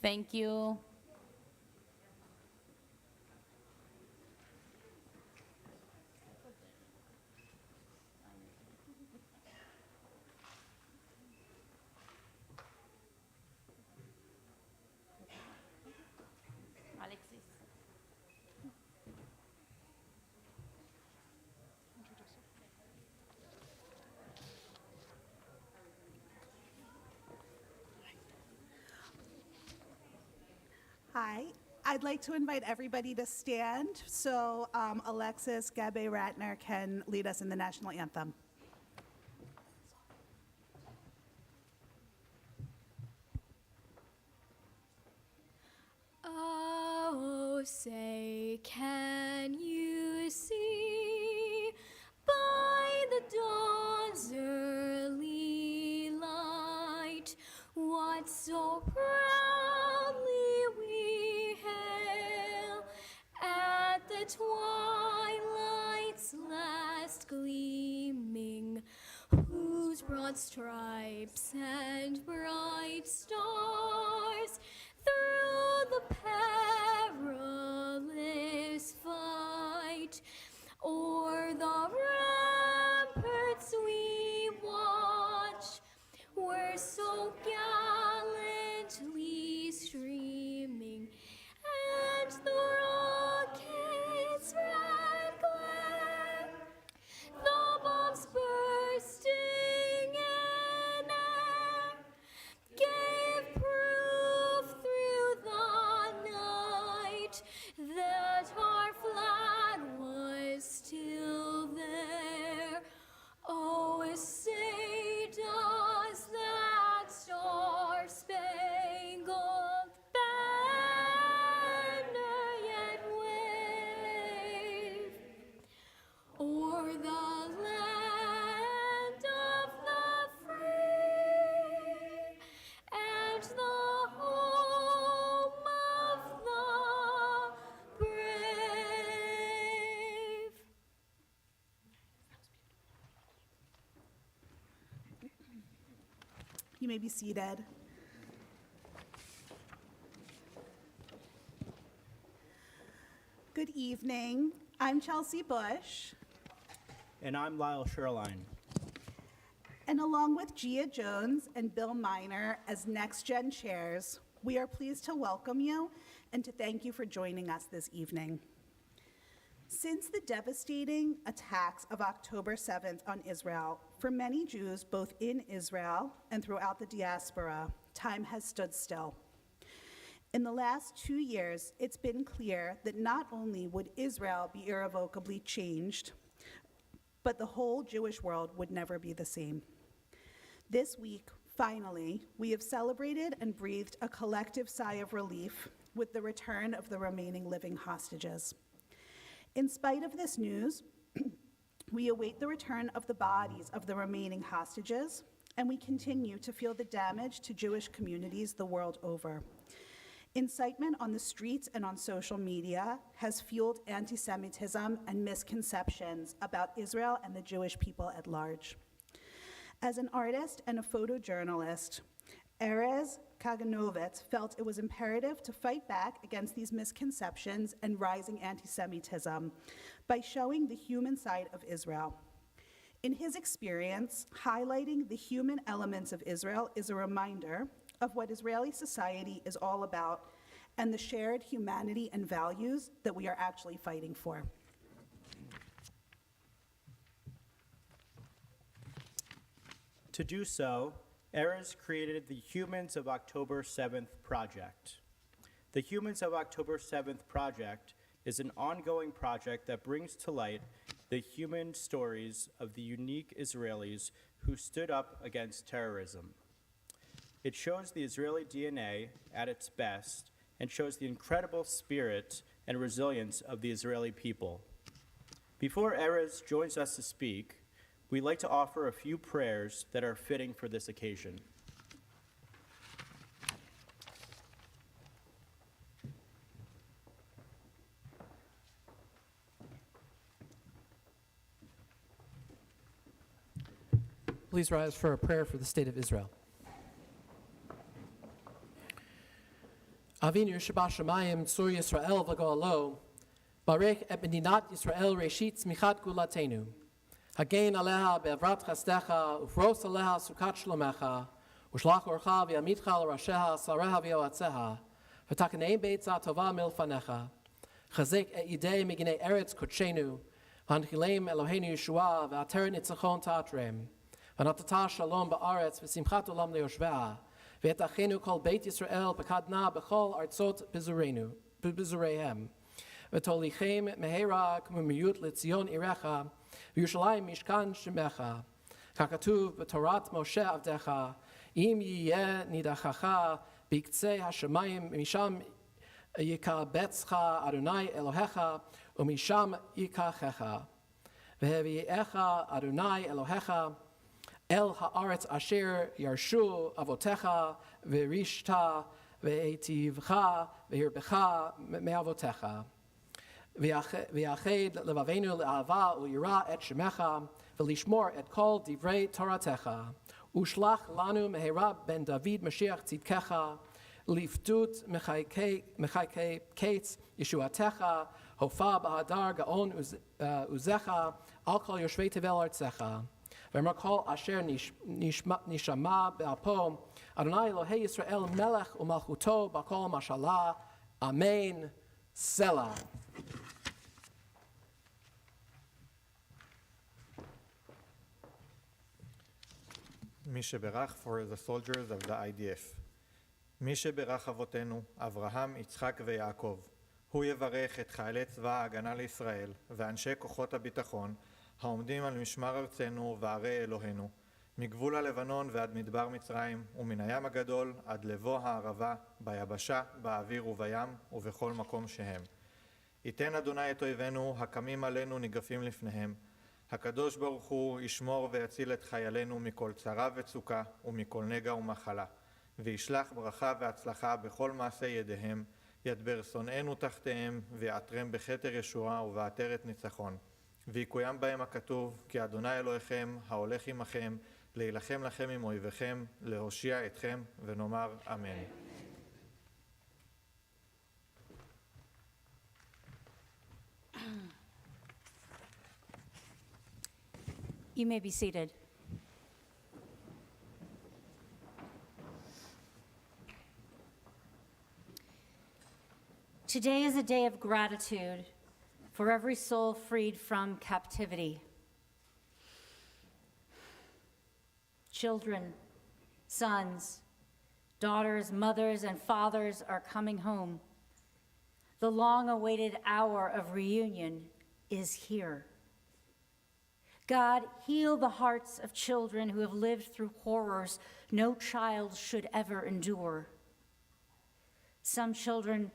Thank you. Alexis. Hi, I'd like to invite everybody to stand so Alexis Gabe-Ratner can lead us in the national anthem. Oh, say, can you see by the dawn's early light what so proudly we hail at the twilight's last gleaming, whose broad stripes and bright stars through the perilous fight o'er the ramparts we watch were so gallantly streaming, and the rocket's red glare, the bombs bursting in air, gave proof through the night that our flag was still there. Oh, say does that star-spangled banner yet wave o'er the land of the free and the home of the brave? You may be seated. Good evening. I'm Chelsea Bush, And I'm Lyle Sherline. and along with Gia Jones and Bill Miner as Next Gen chairs, we are pleased to welcome you and to thank you for joining us this evening. Since the devastating attacks of October 7th on Israel, for many Jews both in Israel and throughout the diaspora, time has stood still. In the last 2 years, it's been clear that not only would Israel be irrevocably changed, but the whole Jewish world would never be the same. This week, finally, we have celebrated and breathed a collective sigh of relief with the return of the remaining living hostages. In spite of this news, we await the return of the bodies of the remaining hostages, and we continue to feel the damage to Jewish communities the world over. Incitement on the streets and on social media has fueled anti-Semitism and misconceptions about Israel and the Jewish people at large. As an artist and a photojournalist, Erez Kaganovitz felt it was imperative to fight back against these misconceptions and rising anti-Semitism by showing the human side of Israel. In his experience, highlighting the human elements of Israel is a reminder of what Israeli society is all about and the shared humanity and values that we are actually fighting for. To do so, Erez created the Humans of October 7th Project. The Humans of October 7th Project is an ongoing project that brings to light the human stories of the unique Israelis who stood up against terrorism. It shows the Israeli DNA at its best and shows the incredible spirit and resilience of the Israeli people. Before Erez joins us to speak, we'd like to offer a few prayers that are fitting for this occasion. Please rise for a prayer for the state of Israel. Avinu Shabashamayim Tzur Yisrael V'Goalo, Barech et Medinat Yisrael Reshit Tzmichat Gulatenu, Hagein Aleha Be'avrat Chasdecha, Ufros Aleha Sukat Shlomecha, Ushlach Orcha V'yamitcha L'Rasheha Sareha V'yoatzeha, V'takanei Beitza Tova Milfanecha, Chazek et Yidei Meginei Eretz Kotshenu, V'anchilem Eloheinu Yeshua V'ater Nitzachon Tatrem, V'natata Shalom Ba'aretz V'simchat Olam Le'yoshveha, V'et Achenu Kol Beit Yisrael B'kadna B'chol Artzot B'zureihem, V'tolichem Mehera K'mumiyut L'Tzion Irecha, V'Yushalayim Mishkan Shemecha, Kakatuv B'Torat Moshe Avdecha, Im Yiyeh Nidachacha, B'Ktzei HaShemayim Misham Yikabetzcha Adonai Elohecha, Umisham Yikachecha, V'Heviecha Adonai Elohecha, El haaretz asher yarshu avotecha v'rishta v'etivcha v'hirbecha me'avotecha v'yached levavenu le'ava u'yira et shemecha v'lishmor et kol divrei toratecha u'shlach lanu mehera ben David Mashiach tzidkecha liftut mechaykei kates yeshuatecha hofa b'hadar gaon uzecha al kol yoshvei tevel artzecha V'merkol asher nishama be'apo Adonai Elohei Yisrael melech u'malchuto b'kol mashallah. Amen. Selah. מי שברך for the soldiers of the IDF. מי שברך אבותינו, אברהם, יצחק ויעקב. הוא יברך את חיילי צבא ההגנה לישראל ואנשי כוחות הביטחון העומדים על משמר ארצנו וערי אלוהינו, מגבול הלבנון ועד מדבר מצרים, ומן הים הגדול עד לבוא הערבה, ביבשה, באוויר ובים, ובכל מקום שהם. ייתן אדוני את אויבינו, הקמים עלינו ניגפים לפניהם. הקדוש ברוך הוא ישמור ויציל את חיילינו מכל צרה וצוקה, ומכל נגע ומחלה. וישלח ברכה והצלחה בכל מעשה ידיהם, ידבר שונאינו תחתיהם, ויעטרם בכתר ישועה ובעטרת ניצחון. ויקוים בהם הכתוב, כי אדוני אלוהיכם, ההולך עמכם, להילחם לכם עם אויביכם, להושיע אתכם, ונאמר אמן. You may be seated. Today is a day of gratitude for every soul freed from captivity. Children, sons, daughters, mothers, and fathers are coming home. The long-awaited hour of reunion is here. God, heal the hearts of children who have lived through horrors no child should ever endure. Some children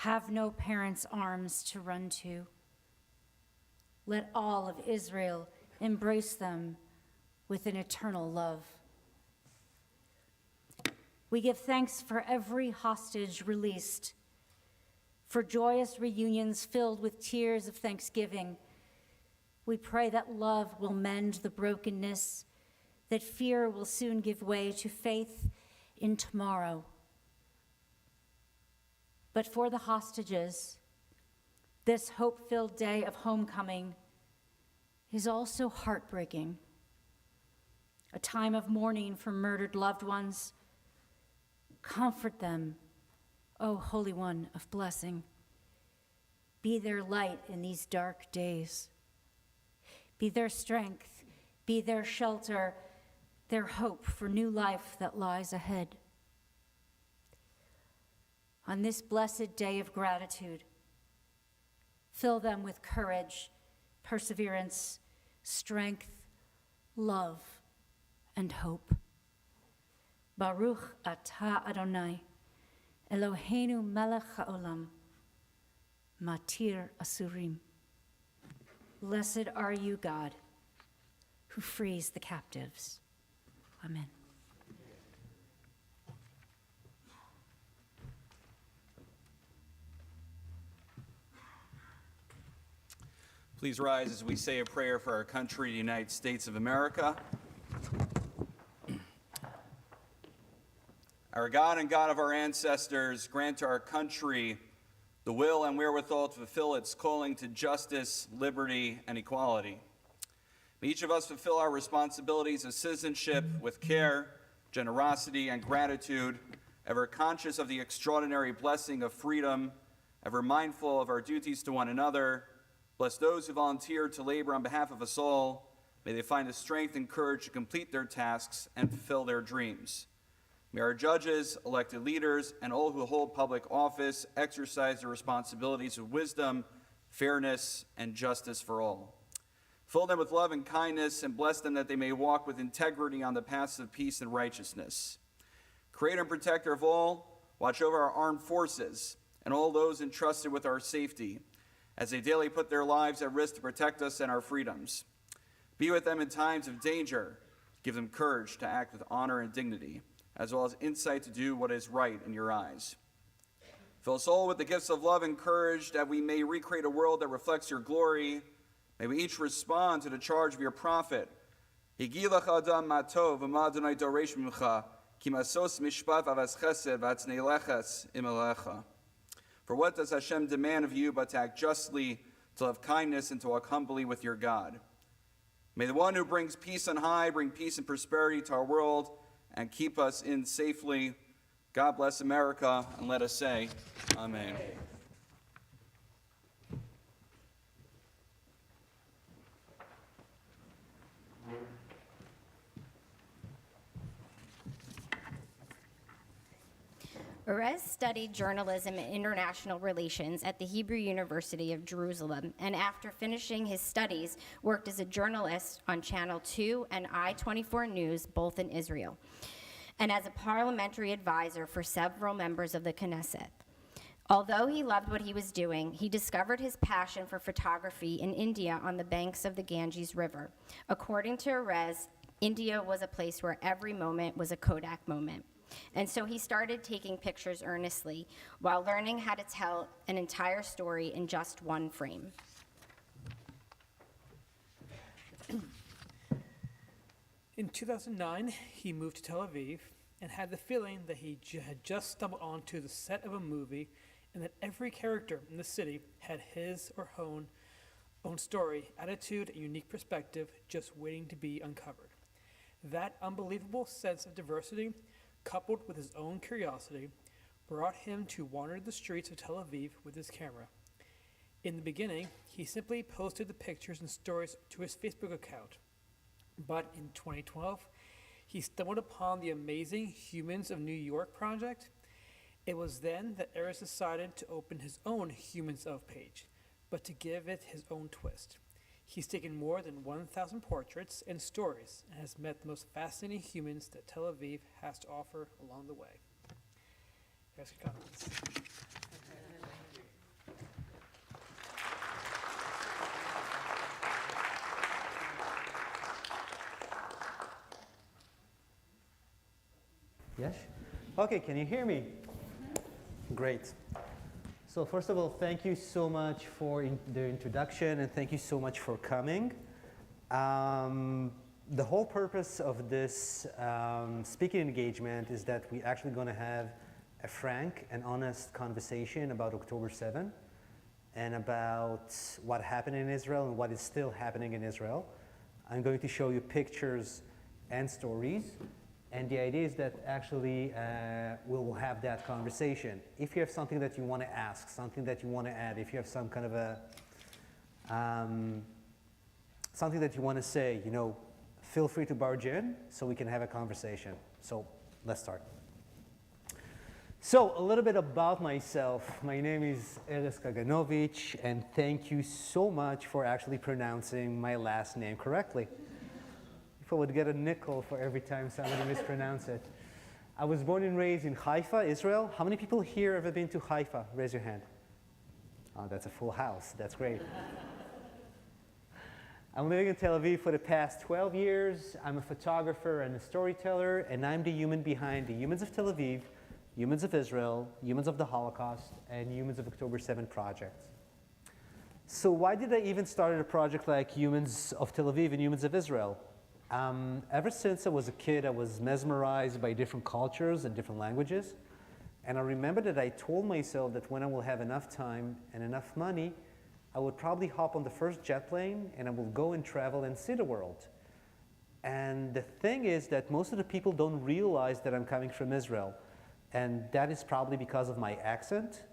have no parents' arms to run to. Let all of Israel embrace them with an eternal love. We give thanks for every hostage released, for joyous reunions filled with tears of thanksgiving. We pray that love will mend the brokenness, that fear will soon give way to faith in tomorrow. But for the hostages, this hope-filled day of homecoming is also heartbreaking. A time of mourning for murdered loved ones. Comfort them, O Holy One of blessing. Be their light in these dark days. Be their strength, be their shelter, their hope for new life that lies ahead. On this blessed day of gratitude, fill them with courage, perseverance, strength, love, and hope. Baruch atah Adonai, Eloheinu melech haolam, matir asurim. Blessed are you, God, who frees the captives. Amen. Please rise as we say a prayer for our country, the United States of America. Our God and God of our ancestors, grant to our country the will and wherewithal to fulfill its calling to justice, liberty, and equality. May each of us fulfill our responsibilities of citizenship with care, generosity, and gratitude, ever conscious of the extraordinary blessing of freedom, ever mindful of our duties to one another. Bless those who volunteer to labor on behalf of us all. May they find the strength and courage to complete their tasks and fulfill their dreams. May our judges, elected leaders, and all who hold public office exercise their responsibilities with wisdom, fairness, and justice for all. Fill them with love and kindness, and bless them that they may walk with integrity on the paths of peace and righteousness. Creator and protector of all, watch over our armed forces and all those entrusted with our safety, as they daily put their lives at risk to protect us and our freedoms. Be with them in times of danger. Give them courage to act with honor and dignity, as well as insight to do what is right in your eyes. Fill us all with the gifts of love and courage, that we may recreate a world that reflects your glory. May we each respond to the charge of your prophet. Higi lecha adam ma tov, v'ma Adonai doresh mimcha, ki masos mishpat v'avas chesed v'atznei leches im elecha. For what does Hashem demand of you but to act justly, to love kindness, and to walk humbly with your God? May the one who brings peace on high bring peace and prosperity to our world, and keep us in safely. God bless America, and let us say, Amen. Erez studied journalism and international relations at the Hebrew University of Jerusalem, and after finishing his studies, worked as a journalist on Channel 2 and I-24 News, both in Israel, and as a parliamentary advisor for several members of the Knesset. Although he loved what he was doing, he discovered his passion for photography in India on the banks of the Ganges River. According to Erez, India was a place where every moment was a Kodak moment. And so he started taking pictures earnestly while learning how to tell an entire story in just one frame. In 2009, he moved to Tel Aviv and had the feeling that he had just stumbled onto the set of a movie, and that every character in the city had his or her own story, attitude, and unique perspective just waiting to be uncovered. That unbelievable sense of diversity, coupled with his own curiosity, brought him to wander the streets of Tel Aviv with his camera. In the beginning, he simply posted the pictures and stories to his Facebook account. But in 2012, he stumbled upon the amazing Humans of New York project. It was then that Erez decided to open his own Humans of page, but to give it his own twist. He's taken more than 1,000 portraits and stories and has met the most fascinating humans that Tel Aviv has to offer along the way. Here's your comments. Yes? Okay, can you hear me? Great. So first of all, thank you so much for the introduction, and thank you so much for coming. The whole purpose of this speaking engagement is that we're actually going to have a frank and honest conversation about October 7 and about what happened in Israel and what is still happening in Israel. I'm going to show you pictures and stories. And the idea is that actually we'll have that conversation. If you have something that you want to ask, something that you want to add, if you have some kind of a, something that you want to say, you know, feel free to barge in so we can have a conversation. So let's start. So a little bit about myself. My name is Erez Kaganovich, and thank you so much for actually pronouncing my last name correctly. I would get a nickel for every time somebody mispronounce it. I was born and raised in Haifa, Israel. How many people here have ever been to Haifa? Raise your hand. Oh, that's a full house. That's great. I'm living in Tel Aviv for the past 12 years. I'm a photographer and a storyteller, and I'm the human behind the Humans of Tel Aviv, Humans of Israel, Humans of the Holocaust, and Humans of October 7 projects. So why did I even start a project like Humans of Tel Aviv and Humans of Israel? Ever since I was a kid, I was mesmerized by different cultures and different languages. And I remember that I told myself that when I will have enough time and enough money, I would probably hop on the first jet plane and I will go and travel and see the world. And the thing is that most of the people don't realize that I'm coming from Israel. And that is probably because of my accent,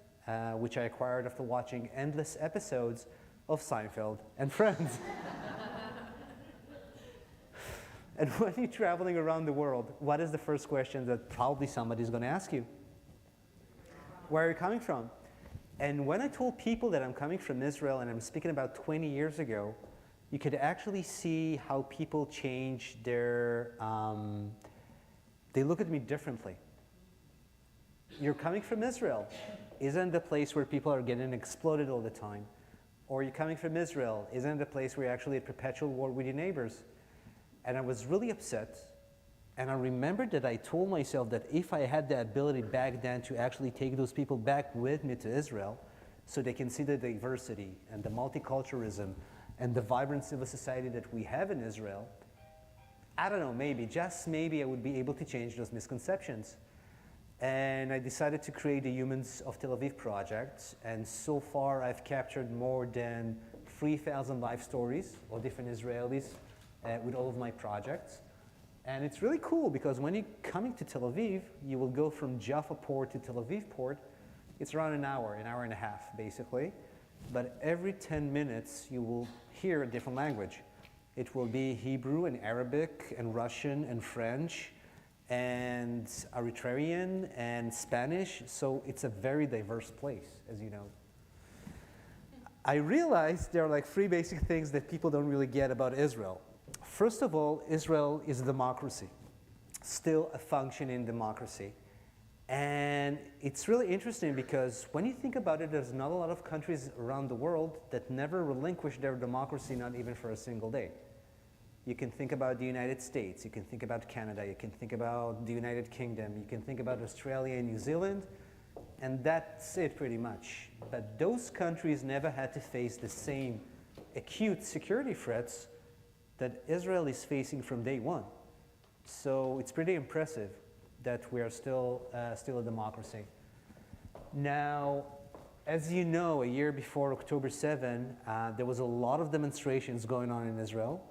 which I acquired after watching endless episodes of Seinfeld and Friends. And when you're traveling around the world, what is the first question that probably somebody's going to ask you? Where are you coming from? And when I told people that I'm coming from Israel, and I'm speaking about 20 years ago, you could actually see how people change their, they look at me differently. You're coming from Israel. Isn't the place where people are getting exploded all the time? Or you're coming from Israel. Isn't the place where you're actually at perpetual war with your neighbors? And I was really upset. And I remembered that I told myself that if I had the ability back then to actually take those people back with me to Israel so they can see the diversity and the multiculturalism and the vibrant civil society that we have in Israel, I don't know, maybe, just maybe I would be able to change those misconceptions. And I decided to create the Humans of Tel Aviv project. And so far I've captured more than 3,000 life stories of different Israelis with all of my projects. And it's really cool because when you're coming to Tel Aviv, you will go from Jaffa port to Tel Aviv port. It's around an hour and a half, basically. But every 10 minutes, you will hear a different language. It will be Hebrew and Arabic and Russian and French and Eritrean and Spanish. So it's a very diverse place, as you know. I realized there are like 3 basic things that people don't really get about Israel. First of all, Israel is a democracy, still a functioning democracy. And it's really interesting because when you think about it, there's not a lot of countries around the world that never relinquish their democracy, not even for a single day. You can think about the United States, you can think about Canada, you can think about the United Kingdom, you can think about Australia and New Zealand, and that's it pretty much. But those countries never had to face the same acute security threats that Israel is facing from day one. So it's pretty impressive that we are still a democracy. Now, as you know, a year before October 7, there was a lot of demonstrations going on in Israel.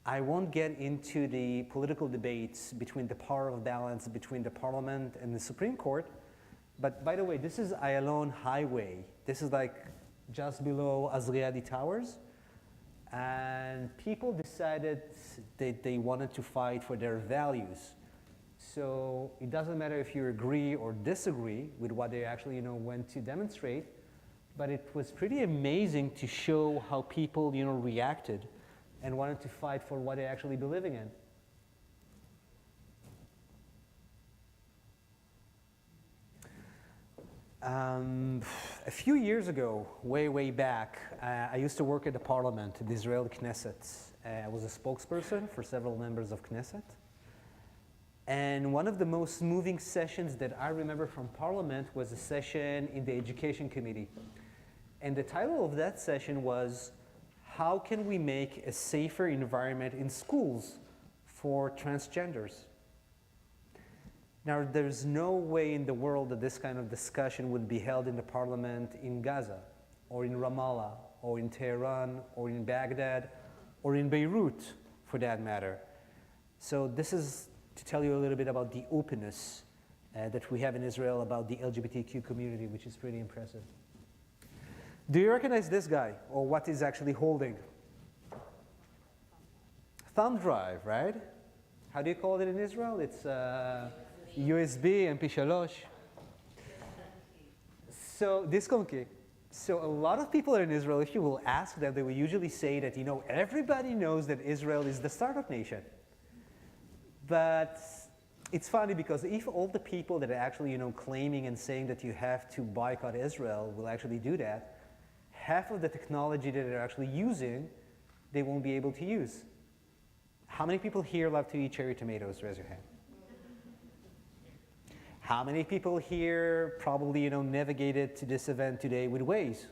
I won't get into the political debates between the power of balance between the parliament and the Supreme Court, but by the way, this is Ayalon Highway. This is like just below Azriadi Towers. And people decided that they wanted to fight for their values. So it doesn't matter if you agree or disagree with what they actually went to demonstrate, but it was pretty amazing to show how people reacted and wanted to fight for what they actually believing in. A few years ago, way back, I used to work at the parliament, the Israeli Knesset. I was a spokesperson for several members of Knesset. And one of the most moving sessions that I remember from parliament was a session in the education committee. And the title of that session was, how can we make a safer environment in schools for transgenders? Now, there's no way in the world that this kind of discussion would be held in the parliament in Gaza, or in Ramallah, or in Tehran, or in Baghdad, or in Beirut, for that matter. So this is to tell you a little bit about the openness that we have in Israel about the LGBTQ community, which is pretty impressive. Do you recognize this guy, or what he's actually holding? Thumb drive, right? How do you call it in Israel? It's USB, MP3. So, disk on key. So a lot of people in Israel, if you will ask them, they will usually say that, everybody knows that Israel is the startup nation. But it's funny because if all the people that are actually, claiming and saying that you have to boycott Israel will actually do that, half of the technology that they're actually using, they won't be able to use. How many people here love to eat cherry tomatoes? Raise your hand. How many people here probably, navigated to this event today with Waze?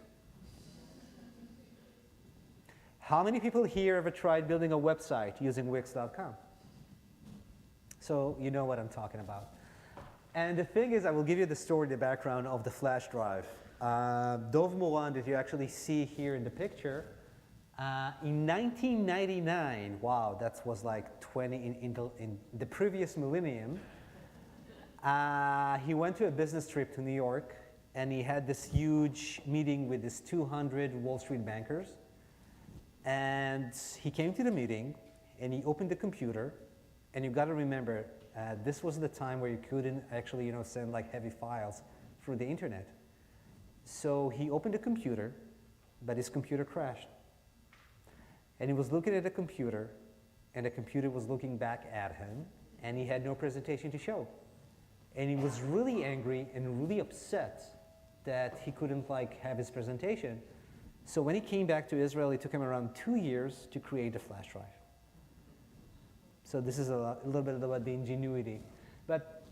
How many people here ever tried building a website using Wix.com? So you know what I'm talking about. And the thing is, I will give you the story, the background of the flash drive. Dov Moran, that you actually see here in the picture, in 1999, wow, that was like 20 in the previous millennium, he went to a business trip to New York, and he had this huge meeting with his 200 Wall Street bankers. And he came to the meeting, and he opened the computer, and you got to remember, this was the time where you couldn't actually, send like heavy files through the internet. So he opened the computer, but his computer crashed. And he was looking at the computer, and the computer was looking back at him, and he had no presentation to show. And he was really angry and really upset that he couldn't have his presentation. So when he came back to Israel, it took him around 2 years to create a flash drive. So this is a little bit about the ingenuity. But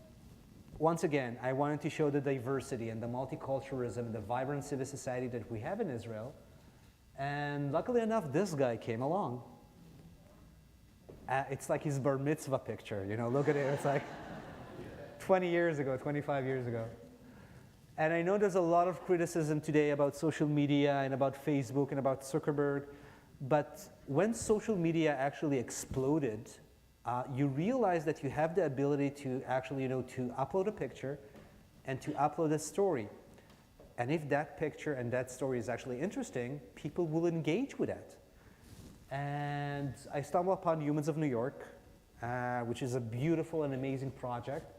once again, I wanted to show the diversity and the multiculturalism, the vibrant civil society that we have in Israel. And luckily enough, this guy came along. It's like his bar mitzvah picture, look at it. It's like 20 years ago, 25 years ago. And I know there's a lot of criticism today about social media and about Facebook and about Zuckerberg. But when social media actually exploded, you realize that you have the ability to actually, to upload a picture and to upload a story. And if that picture and that story is actually interesting, people will engage with that. And I stumbled upon Humans of New York, which is a beautiful and amazing project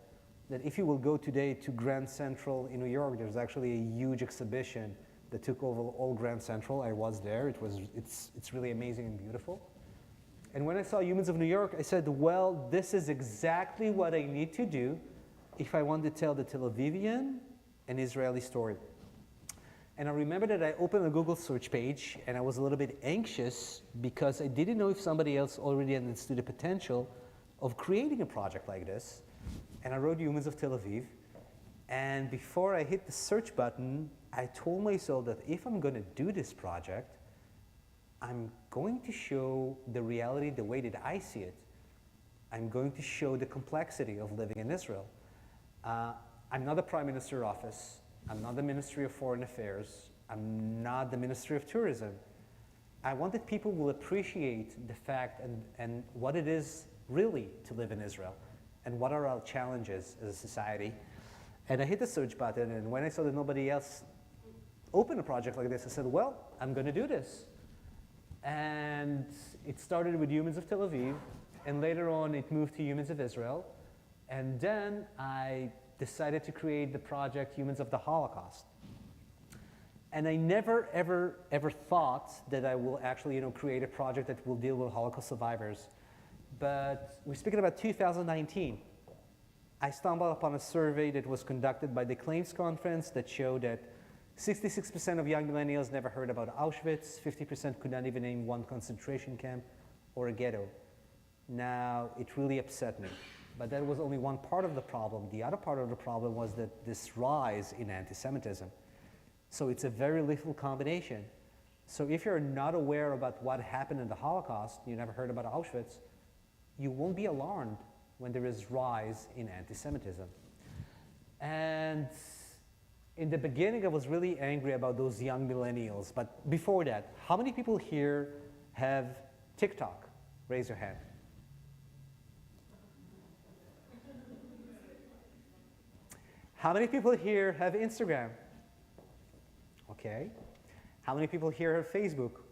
that if you will go today to Grand Central in New York, there's actually a huge exhibition that took over all Grand Central. I was there. It's really amazing and beautiful. And when I saw Humans of New York, I said, well, this is exactly what I need to do if I want to tell the Tel Avivian and Israeli story. And I remember that I opened a Google search page, and I was a little bit anxious because I didn't know if somebody else already understood the potential of creating a project like this. And I wrote Humans of Tel Aviv. And before I hit the search button, I told myself that if I'm going to do this project, I'm going to show the reality the way that I see it. I'm going to show the complexity of living in Israel. I'm not the Prime Minister's office. I'm not the Ministry of Foreign Affairs. I'm not the Ministry of Tourism. I wanted people will appreciate the fact and what it is really to live in Israel and what are our challenges as a society. And I hit the search button, and when I saw that nobody else opened a project like this, I said, well, I'm going to do this. And it started with Humans of Tel Aviv, and later on it moved to Humans of Israel. And then I decided to create the project Humans of the Holocaust. And I never, ever thought that I will actually create a project that will deal with Holocaust survivors. But we're speaking about 2019. I stumbled upon a survey that was conducted by the Claims Conference that showed that 66% of young millennials never heard about Auschwitz, 50% could not even name one concentration camp or a ghetto. Now, it really upset me. But that was only one part of the problem. The other part of the problem was that this rise in anti-Semitism. So it's a very lethal combination. So if you're not aware about what happened in the Holocaust, you never heard about Auschwitz, you won't be alarmed when there is rise in anti-Semitism. And in the beginning, I was really angry about those young millennials. But before that, how many people here have TikTok? Raise your hand. How many people here have Instagram? Okay. How many people here have Facebook?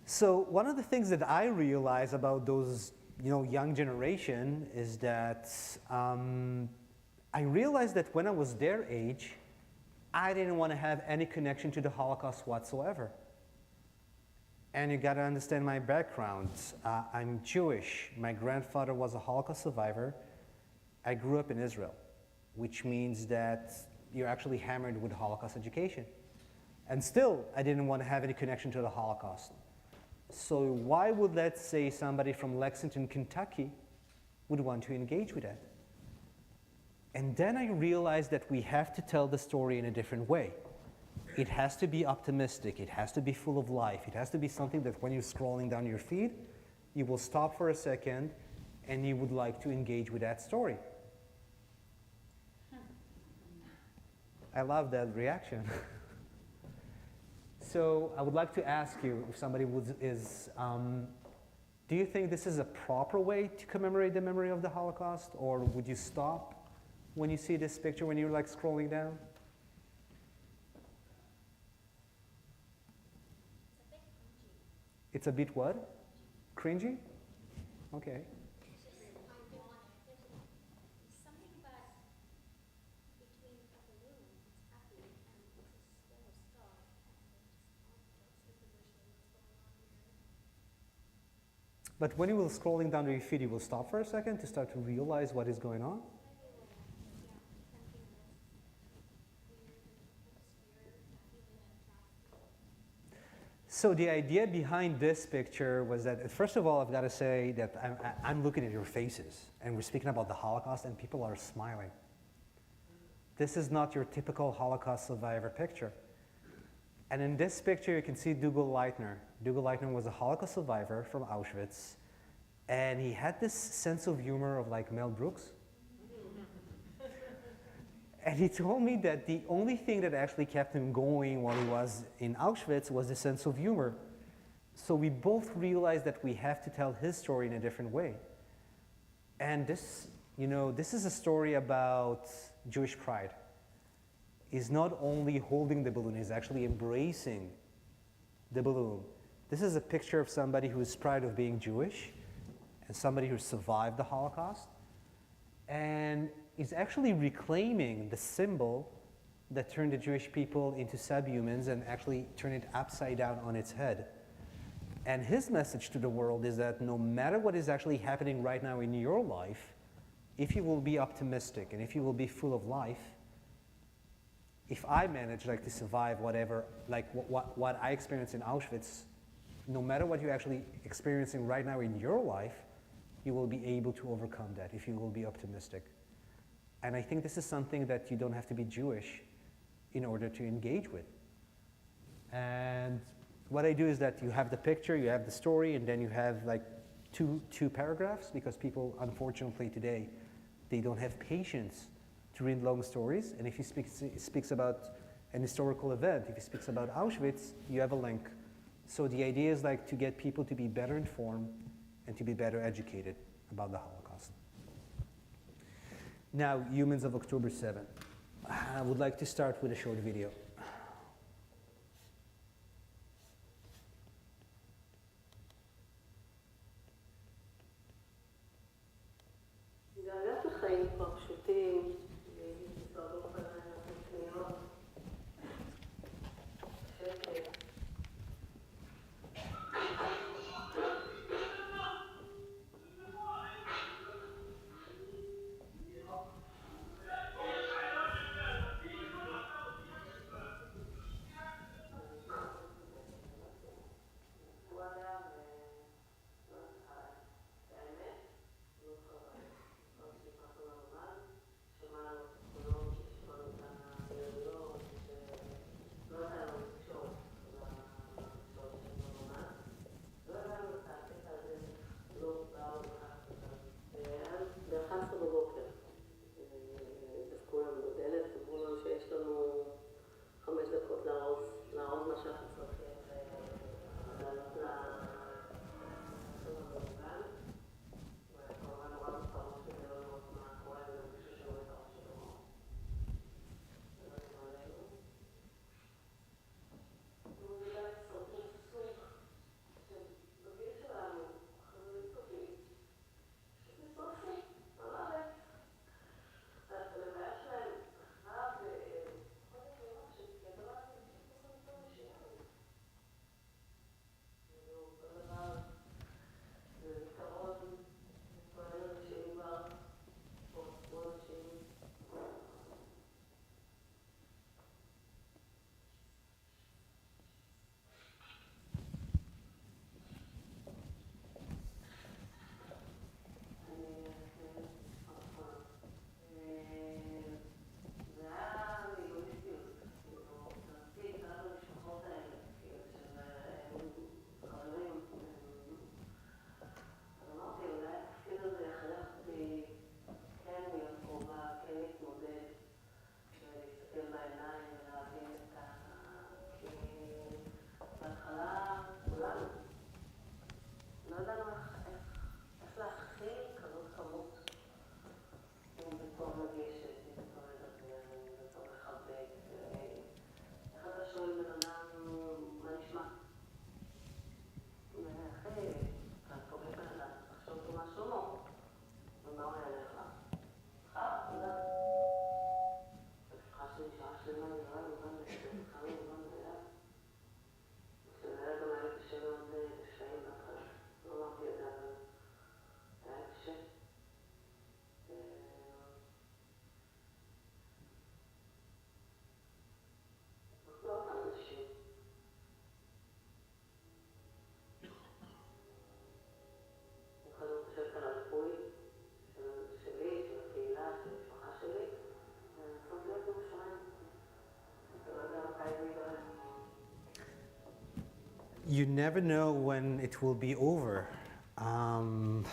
So one of the things that I realize about those young generation is that I realized that when I was their age, I didn't want to have any connection to the Holocaust whatsoever. And you got to understand my background. I'm Jewish. My grandfather was a Holocaust survivor. I grew up in Israel, which means that you're actually hammered with Holocaust education. And still, I didn't want to have any connection to the Holocaust. So why would, let's say, somebody from Lexington, Kentucky would want to engage with that? And then I realized that we have to tell the story in a different way. It has to be optimistic. It has to be full of life. It has to be something that when you're scrolling down your feed, you will stop for a second and you would like to engage with that story. I love that reaction. So I would like to ask you, if somebody do you think this is a proper way to commemorate the memory of the Holocaust, or would you stop when you see this picture, when you're like scrolling down? It's a bit what? Cringy? Okay. But when you will scrolling down your feed, you will stop for a second to start to realize what is going on. So the idea behind this picture was that, first of all, I've got to say that I'm looking at your faces, and we're speaking about the Holocaust, and people are smiling. This is not your typical Holocaust survivor picture. And in this picture, you can see Dougal Leitner. Dougal Leitner was a Holocaust survivor from Auschwitz, and he had this sense of humor of like Mel Brooks. And he told me that the only thing that actually kept him going while he was in Auschwitz was the sense of humor. So we both realized that we have to tell his story in a different way. And this, this is a story about Jewish pride. He's not only holding the balloon, he's actually embracing the balloon. This is a picture of somebody who is proud of being Jewish and somebody who survived the Holocaust. And is actually reclaiming the symbol that turned the Jewish people into subhumans and actually turned it upside down on its head. And his message to the world is that no matter what is actually happening right now in your life, if you will be optimistic and if you will be full of life, if I manage to survive whatever, what I experienced in Auschwitz, no matter what you're actually experiencing right now in your life, you will be able to overcome that if you will be optimistic. And I think this is something that you don't have to be Jewish in order to engage with. And what I do is that you have the picture, you have the story, and then you have two paragraphs, because people, unfortunately today, they don't have patience to read long stories. And if he speaks about an historical event, if he speaks about Auschwitz, you have a link. So the idea is to get people to be better informed and to be better educated about the Holocaust. Now, Humans of October 7. I would like to start with a short video. זה הלך לחיים כבר פשוטים, להישרדות פניות, שקט. you never know when it will be over. And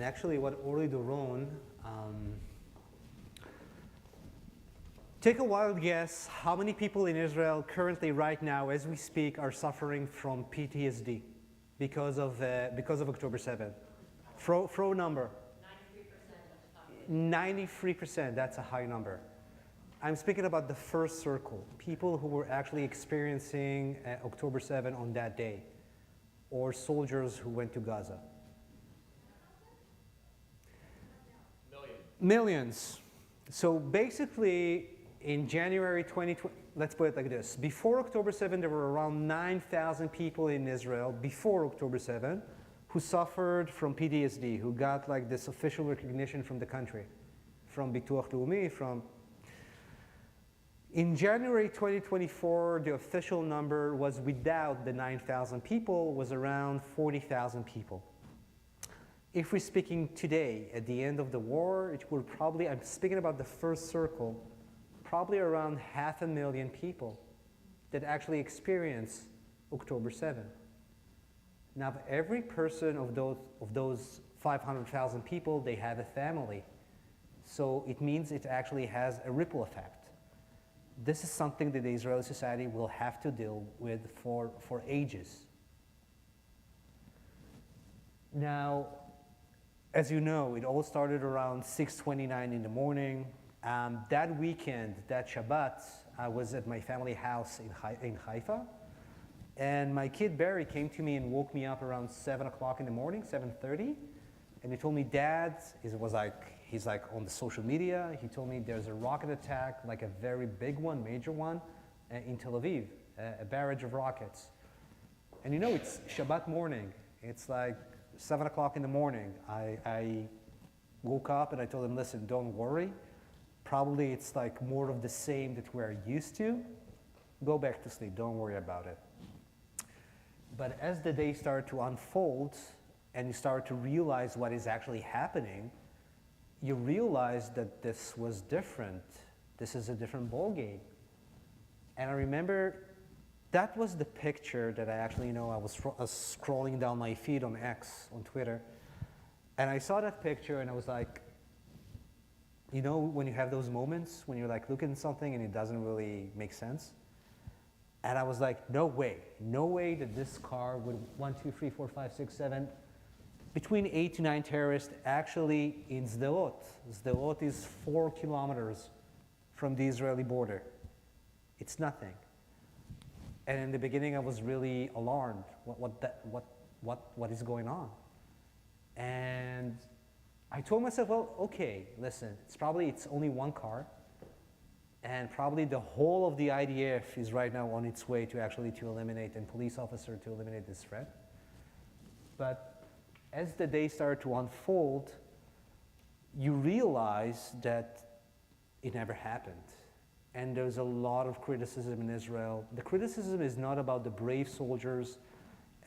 actually, what Ori Doron, take a wild guess how many people in Israel currently, right now, as we speak, are suffering from PTSD because of October 7th? Throw a number. 93%, that's a high number. I'm speaking about the first circle, people who were actually experiencing October 7 on that day, or soldiers who went to Gaza. Millions. So basically, in January 2020, let's put it like this. Before October 7, there were around 9,000 people in Israel, before October 7, who suffered from PTSD, who got like this official recognition from the country, from Bituach Leumi, from... In January 2024, the official number was, without the 9,000 people, was around 40,000 people. If we're speaking today, at the end of the war, it will probably, I'm speaking about the first circle, probably around 500,000 people that actually experience October 7. Now, every person of those 500,000 people, they have a family. So it means it actually has a ripple effect. This is something that the Israeli society will have to deal with for ages. Now, as you know, it all started around 6:29 in the morning. That weekend, that Shabbat, I was at my family house in Haifa. And my kid Barry came to me and woke me up around 7 o'clock in the morning, 7:30. And he told me, Dad, he's like on the social media. He told me there's a rocket attack, like a very big one, major one, in Tel Aviv, a barrage of rockets. And you know, it's Shabbat morning. It's like 7 o'clock in the morning. I woke up and I told him, listen, don't worry. Probably it's like more of the same that we're used to. Go back to sleep, don't worry about it. But as the day started to unfold and you start to realize what is actually happening, you realize that this was different. This is a different ballgame. And I remember that was the picture that I actually, I was scrolling down my feed on X, on Twitter, and I saw that picture and I was like, when you have those moments when you're like looking at something and it doesn't really make sense? And I was like, no way that this car would 1, 2, 3, 4, 5, 6, 7, between 8 to 9 terrorists actually in Sderot. Sderot is 4 kilometers from the Israeli border. It's nothing. And in the beginning, I was really alarmed. What is going on? And I told myself, well, okay, listen, it's only one car. And probably the whole of the IDF is right now on its way to eliminate, and police officer to eliminate this threat. But as the day started to unfold, you realize that it never happened. And there's a lot of criticism in Israel. The criticism is not about the brave soldiers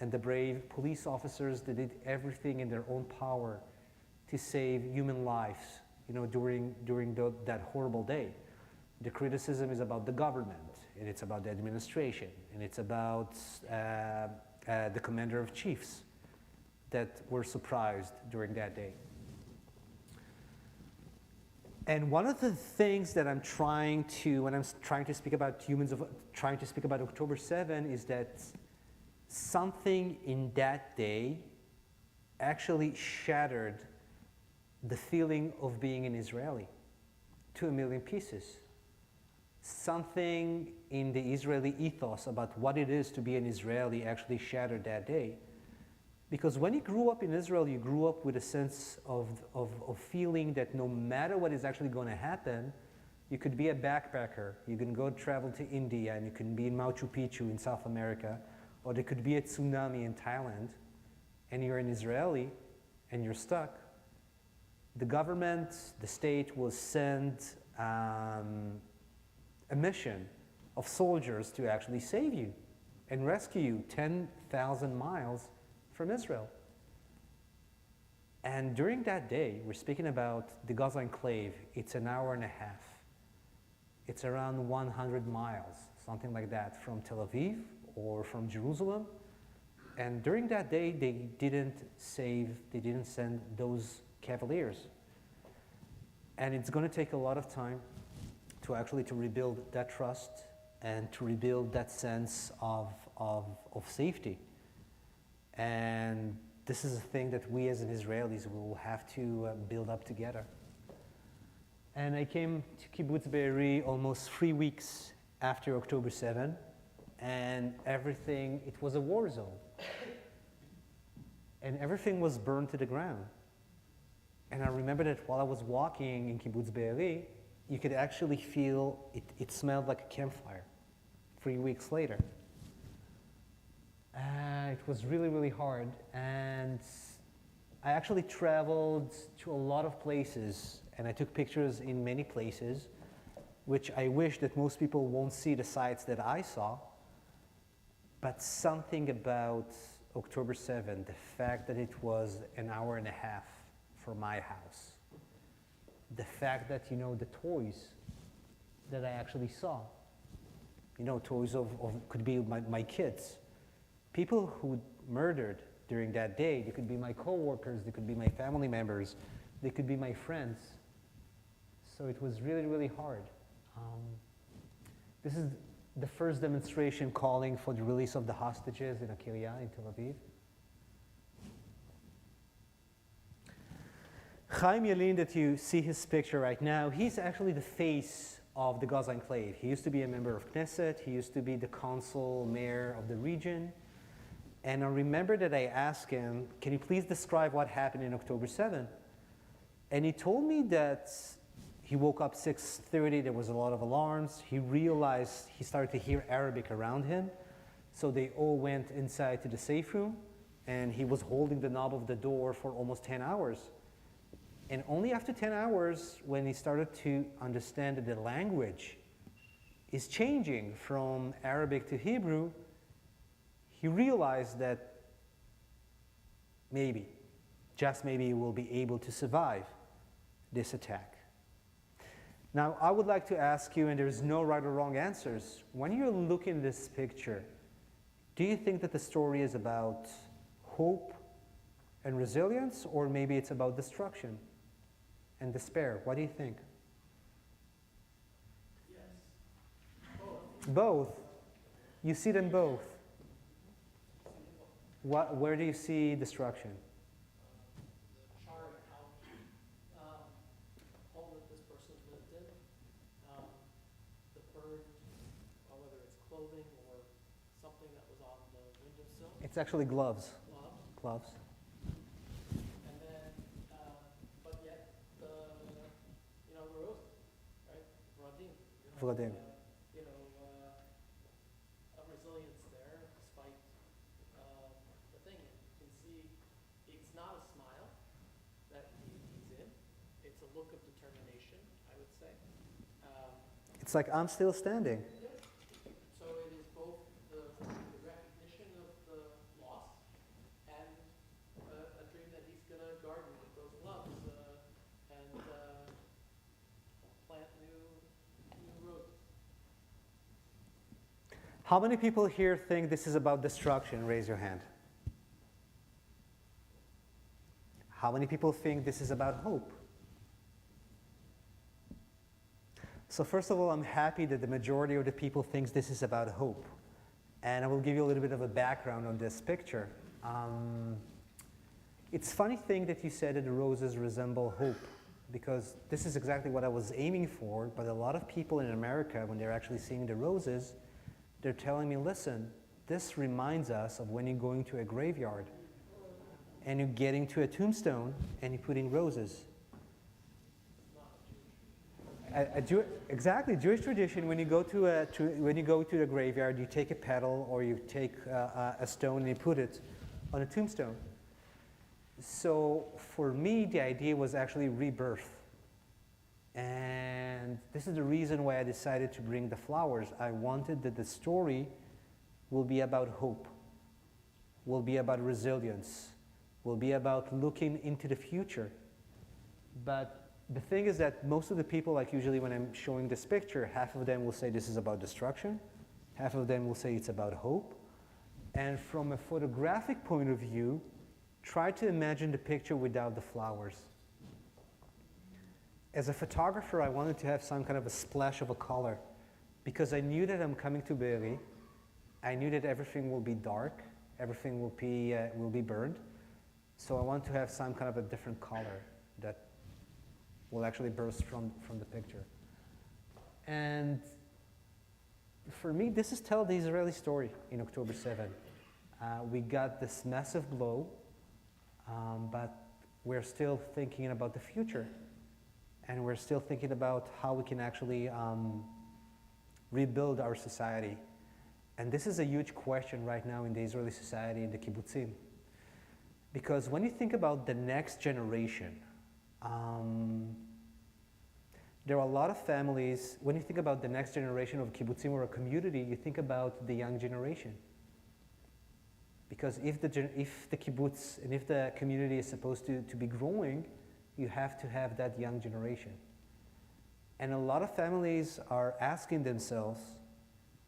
and the brave police officers that did everything in their own power to save human lives, during that horrible day. The criticism is about the government, and it's about the administration, and it's about the commander of chiefs that were surprised during that day. And one of the things that I'm trying to, when I'm trying to speak about October 7, is that something in that day actually shattered the feeling of being an Israeli to a million pieces. Something in the Israeli ethos about what it is to be an Israeli actually shattered that day. Because when you grew up in Israel, you grew up with a sense of feeling that no matter what is actually going to happen, you could be a backpacker, you can go travel to India, and you can be in Machu Picchu in South America, or there could be a tsunami in Thailand, and you're an Israeli, and you're stuck. The government, the state will send a mission of soldiers to actually save you and rescue you 10,000 miles from Israel. And during that day, we're speaking about the Gaza enclave, it's an hour and a half. It's around 100 miles, something like that, from Tel Aviv or from Jerusalem. And during that day, they didn't send those Cavaliers. And it's going to take a lot of time to rebuild that trust and to rebuild that sense of safety. And this is a thing that we as Israelis will have to build up together. And I came to Kibbutz Be'eri almost 3 weeks after October 7, and it was a war zone. And everything was burned to the ground. And I remember that while I was walking in Kibbutz Be'eri, you could actually feel it smelled like a campfire 3 weeks later. It was really, really hard. And I actually traveled to a lot of places, and I took pictures in many places, which I wish that most people won't see the sites that I saw. But something about October 7th, the fact that it was an hour and a half from my house, the fact that, the toys that I actually saw, toys of could be my kids, people who murdered during that day, they could be my coworkers, they could be my family members, they could be my friends. So it was really, really hard. This is the first demonstration calling for the release of the hostages in Akiria in Tel Aviv. Chaim Yalin, that you see his picture right now, he's actually the face of the Gaza Enclave. He used to be a member of Knesset. He used to be the consul mayor of the region. And I remember that I asked him, can you please describe what happened in October 7? And he told me that he woke up 6:30, there was a lot of alarms. He realized he started to hear Arabic around him. So they all went inside to the safe room, and he was holding the knob of the door for almost 10 hours. And only after 10 hours, when he started to understand that the language is changing from Arabic to Hebrew, he realized that maybe, just maybe, he will be able to survive this attack. Now, I would like to ask you, and there's no right or wrong answers, when you're looking at this picture, do you think that the story is about hope and resilience, or maybe it's about destruction and despair? What do you think? Yes. Both. You see them both. Where do you see destruction? Home that this person lived in, the burned, whether it's clothing or something that was on the windowsill. It's actually gloves. Gloves. Gloves. And then, but yet the roses, right? Vradim. Vradim. A resilience there despite the thing. You can see it's not a smile that he's in. It's a look of determination, I would say. It's like, I'm still standing. So it is both the recognition of the loss and a dream that he's going to garden with those gloves and plant new roses. How many people here think this is about destruction? Raise your hand. How many people think this is about hope? So first of all, I'm happy that the majority of the people thinks this is about hope. And I will give you a little bit of a background on this picture. It's a funny thing that you said that the roses resemble hope, because this is exactly what I was aiming for, but a lot of people in America, when they're actually seeing the roses, they're telling me, listen, this reminds us of when you're going to a graveyard and you're getting to a tombstone and you're putting roses. Exactly, Jewish tradition, when you go to the graveyard, you take a petal or you take a stone and you put it on a tombstone. So for me, the idea was actually rebirth. And this is the reason why I decided to bring the flowers. I wanted that the story will be about hope, will be about resilience, will be about looking into the future. But the thing is that most of the people, like usually when I'm showing this picture, half of them will say this is about destruction, half of them will say it's about hope. And from a photographic point of view, try to imagine the picture without the flowers. As a photographer, I wanted to have some kind of a splash of a color because I knew that I'm coming to Be'eri. I knew that everything will be dark, everything will be burned. So I want to have some kind of a different color that will actually burst from the picture. And for me, this is tell the Israeli story in October 7. We got this massive blow, but we're still thinking about the future. And we're still thinking about how we can actually rebuild our society. And this is a huge question right now in the Israeli society, in the kibbutzim. Because when you think about the next generation, there are a lot of families, when you think about the next generation of kibbutzim or a community, you think about the young generation. Because if the kibbutz and if the community is supposed to be growing, you have to have that young generation. And a lot of families are asking themselves,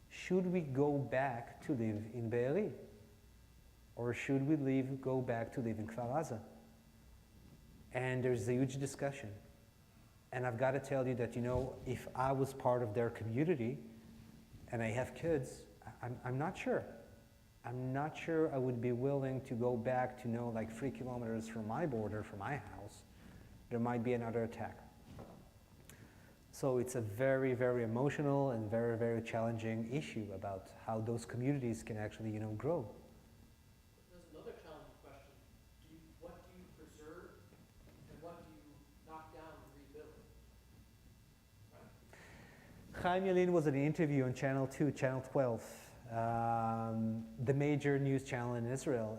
should we go back to live in Be'eri? Or should we go back to live in Kfar Aza? And there's a huge discussion. And I've got to tell you that, if I was part of their community and I have kids, I'm not sure. I'm not sure I would be willing to go back to like 3 kilometers from my border, from my house. There might be another attack. So it's a very, very emotional and very, very challenging issue about how those communities can actually, grow. There's another challenging question. What do you preserve and what do you knock down and rebuild? Right? Chaim Yalin was in an interview on Channel 2, Channel 12, the major news channel in Israel.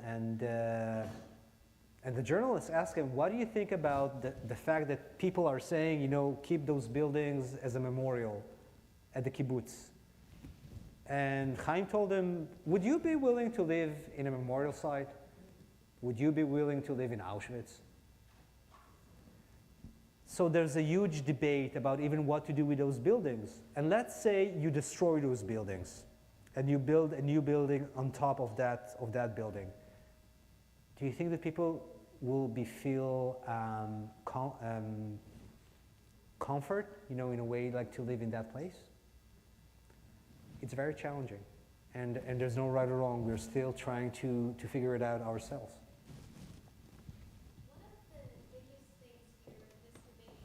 And the journalist asked him, what do you think about the fact that people are saying, keep those buildings as a memorial at the kibbutz? And Chaim told him, would you be willing to live in a memorial site? Would you be willing to live in Auschwitz? So there's a huge debate about even what to do with those buildings. And let's say you destroy those buildings and you build a new building on top of that building. Do you think that people will feel comfort, in a way like to live in that place? It's very challenging. And there's no right or wrong. We're still trying to figure it out ourselves. One of the biggest things here in this debate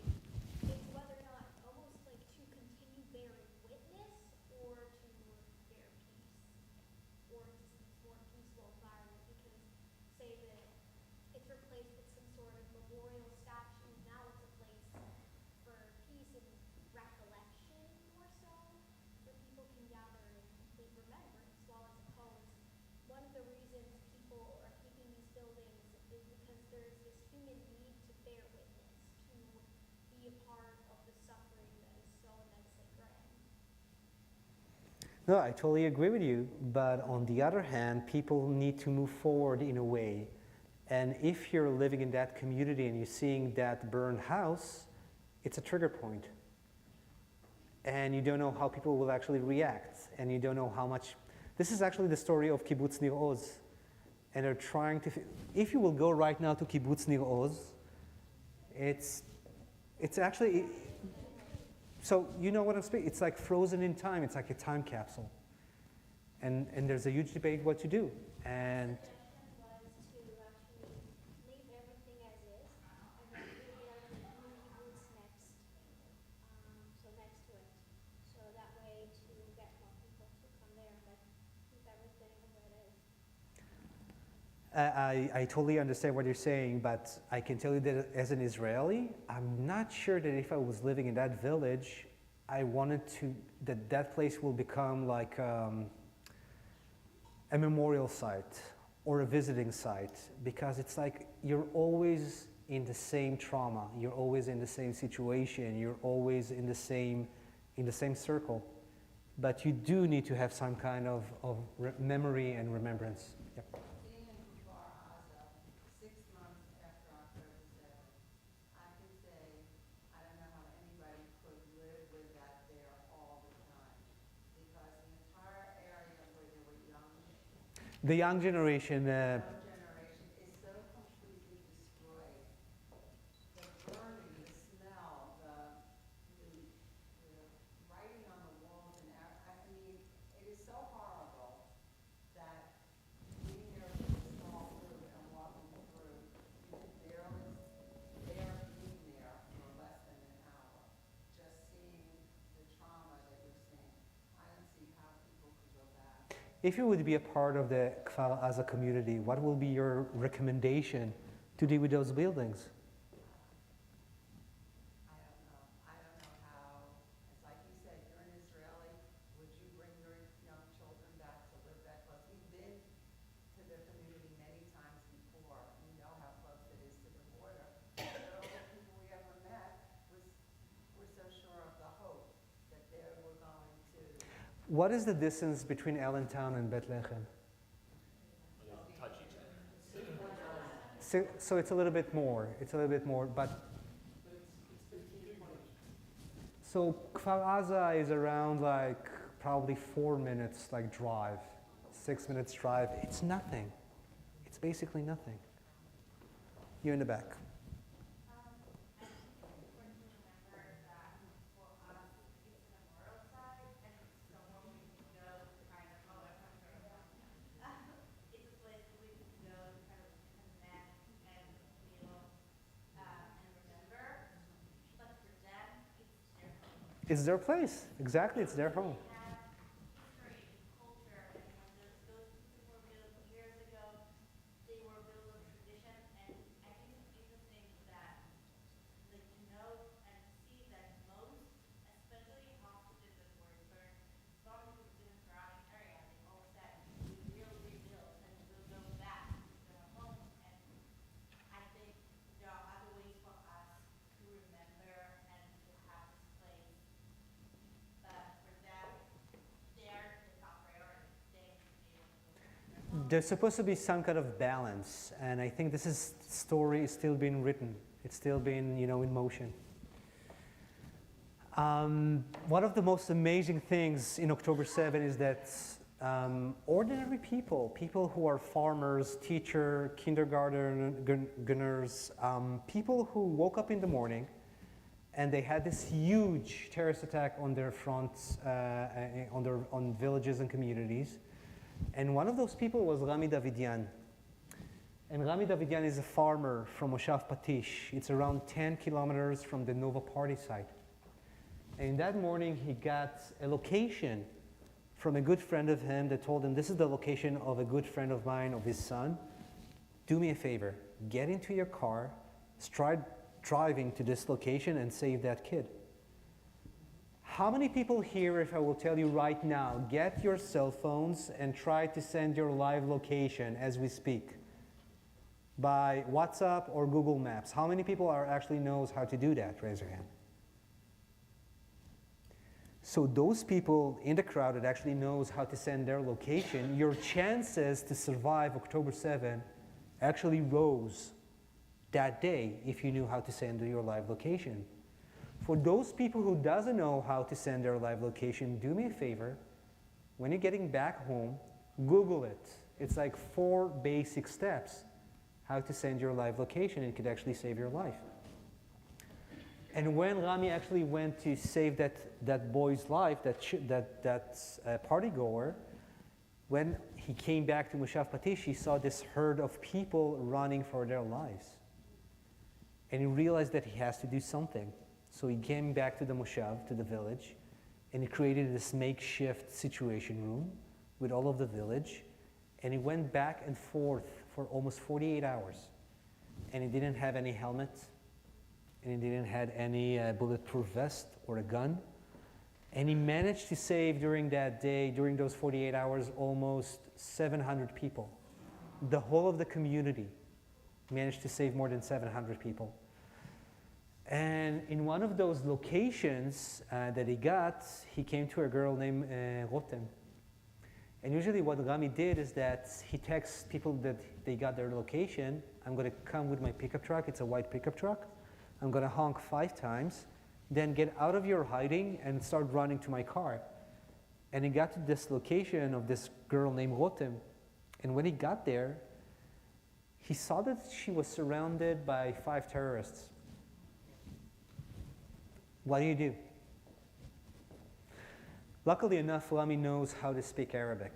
is whether or not almost like to continue bearing witness or to bear peace or just more peaceful environment, because say that it's replaced with some sort of memorial statue, now it's a place for peace and recollection more so, where people can gather and leave remembrance, while as opposed, one of the reasons people are keeping these buildings is because there's this human need to bear witness, to be a part of the suffering that is so immensely grand. No, I totally agree with you. But on the other hand, people need to move forward in a way. And if you're living in that community and you're seeing that burned house, it's a trigger point. And you don't know how people will actually react. And you don't know how much. This is actually the story of Kibbutz Nir Oz. And they're trying to, if you will go right now to Kibbutz Nir Oz, it's actually, so you know what I'm speaking, it's like frozen in time, it's like a time capsule. And there's a huge debate what to do. And Was to actually leave everything as is, and then create a new kibbutz next, so next to it. So that way to get more people to come there, but keep everything the way it is. I totally understand what you're saying, but I can tell you that as an Israeli, I'm not sure that if I was living in that village, I wanted that place will become like a memorial site or a visiting site, because it's like you're always in the same trauma, you're always in the same situation, you're always in the same circle, but you do need to have some kind of memory and remembrance. Yep. Being in Kfar Aza 6 months after October 7th, I can say I The young generation, generation is so completely destroyed. The burning, the smell, the writing on the walls, and I mean, it is so horrible that being there with a small group and walking through, you could barely bear being there for less than an hour, just seeing the trauma that you're seeing. I don't see how people could go back. if you would be a part of the Kfar Aza community, what will be your recommendation to deal with those buildings? I don't know. I don't know how, it's like you said, you're an Israeli, would you bring your young children back to live that close? We've been to the community many times before. We know how close it is to the border. But all the people we ever met were so sure of the hope that they were going to. What is the distance between Allentown and Bethlehem? So it's a little bit more. It's a little bit more, but so Kfar Aza is around like probably 4 minutes like drive, 6 minutes drive. It's nothing. It's basically nothing. You in the back. It's their place. Exactly, it's their home. There's supposed to be some kind of balance, and I think story is still being written. It's still being, in motion. One of the most amazing things in October 7 is that ordinary people who are farmers, teachers, kindergarteners, people who woke up in the morning and they had this huge terrorist attack on their fronts, on villages and communities. And one of those people was Rami Davidian. And Rami Davidian is a farmer from Moshav Patish. It's around 10 kilometers from the Nova Party site. And that morning he got a location from a good friend of him that told him, this is the location of a good friend of mine, of his son. Do me a favor, get into your car, start driving to this location and save that kid. How many people here, if I will tell you right now, get your cell phones and try to send your live location as we speak by WhatsApp or Google Maps? How many people actually knows how to do that? Raise your hand. So those people in the crowd that actually knows how to send their location, your chances to survive October 7 actually rose that day if you knew how to send your live location. For those people who doesn't know how to send their live location, do me a favor. When you're getting back home, Google it. It's like 4 basic steps how to send your live location, and it could actually save your life. And when Rami actually went to save that boy's life, that party goer, when he came back to Moshav Patish, he saw this herd of people running for their lives. And he realized that he has to do something. So he came back to the Moshav, to the village, and he created this makeshift situation room with all of the village. And he went back and forth for almost 48 hours. And he didn't have any helmet, and he didn't have any bulletproof vest or a gun. And he managed to save during that day, during those 48 hours, almost 700 people. The whole of the community managed to save more than 700 people. And in one of those locations that he got, he came to a girl named Rotem. And usually what Rami did is that he texts people that they got their location. I'm going to come with my pickup truck. It's a white pickup truck. I'm going to honk 5 times, then get out of your hiding and start running to my car. And he got to this location of this girl named Rotem. And when he got there, he saw that she was surrounded by 5 terrorists. What do? Luckily enough, Rami knows how to speak Arabic.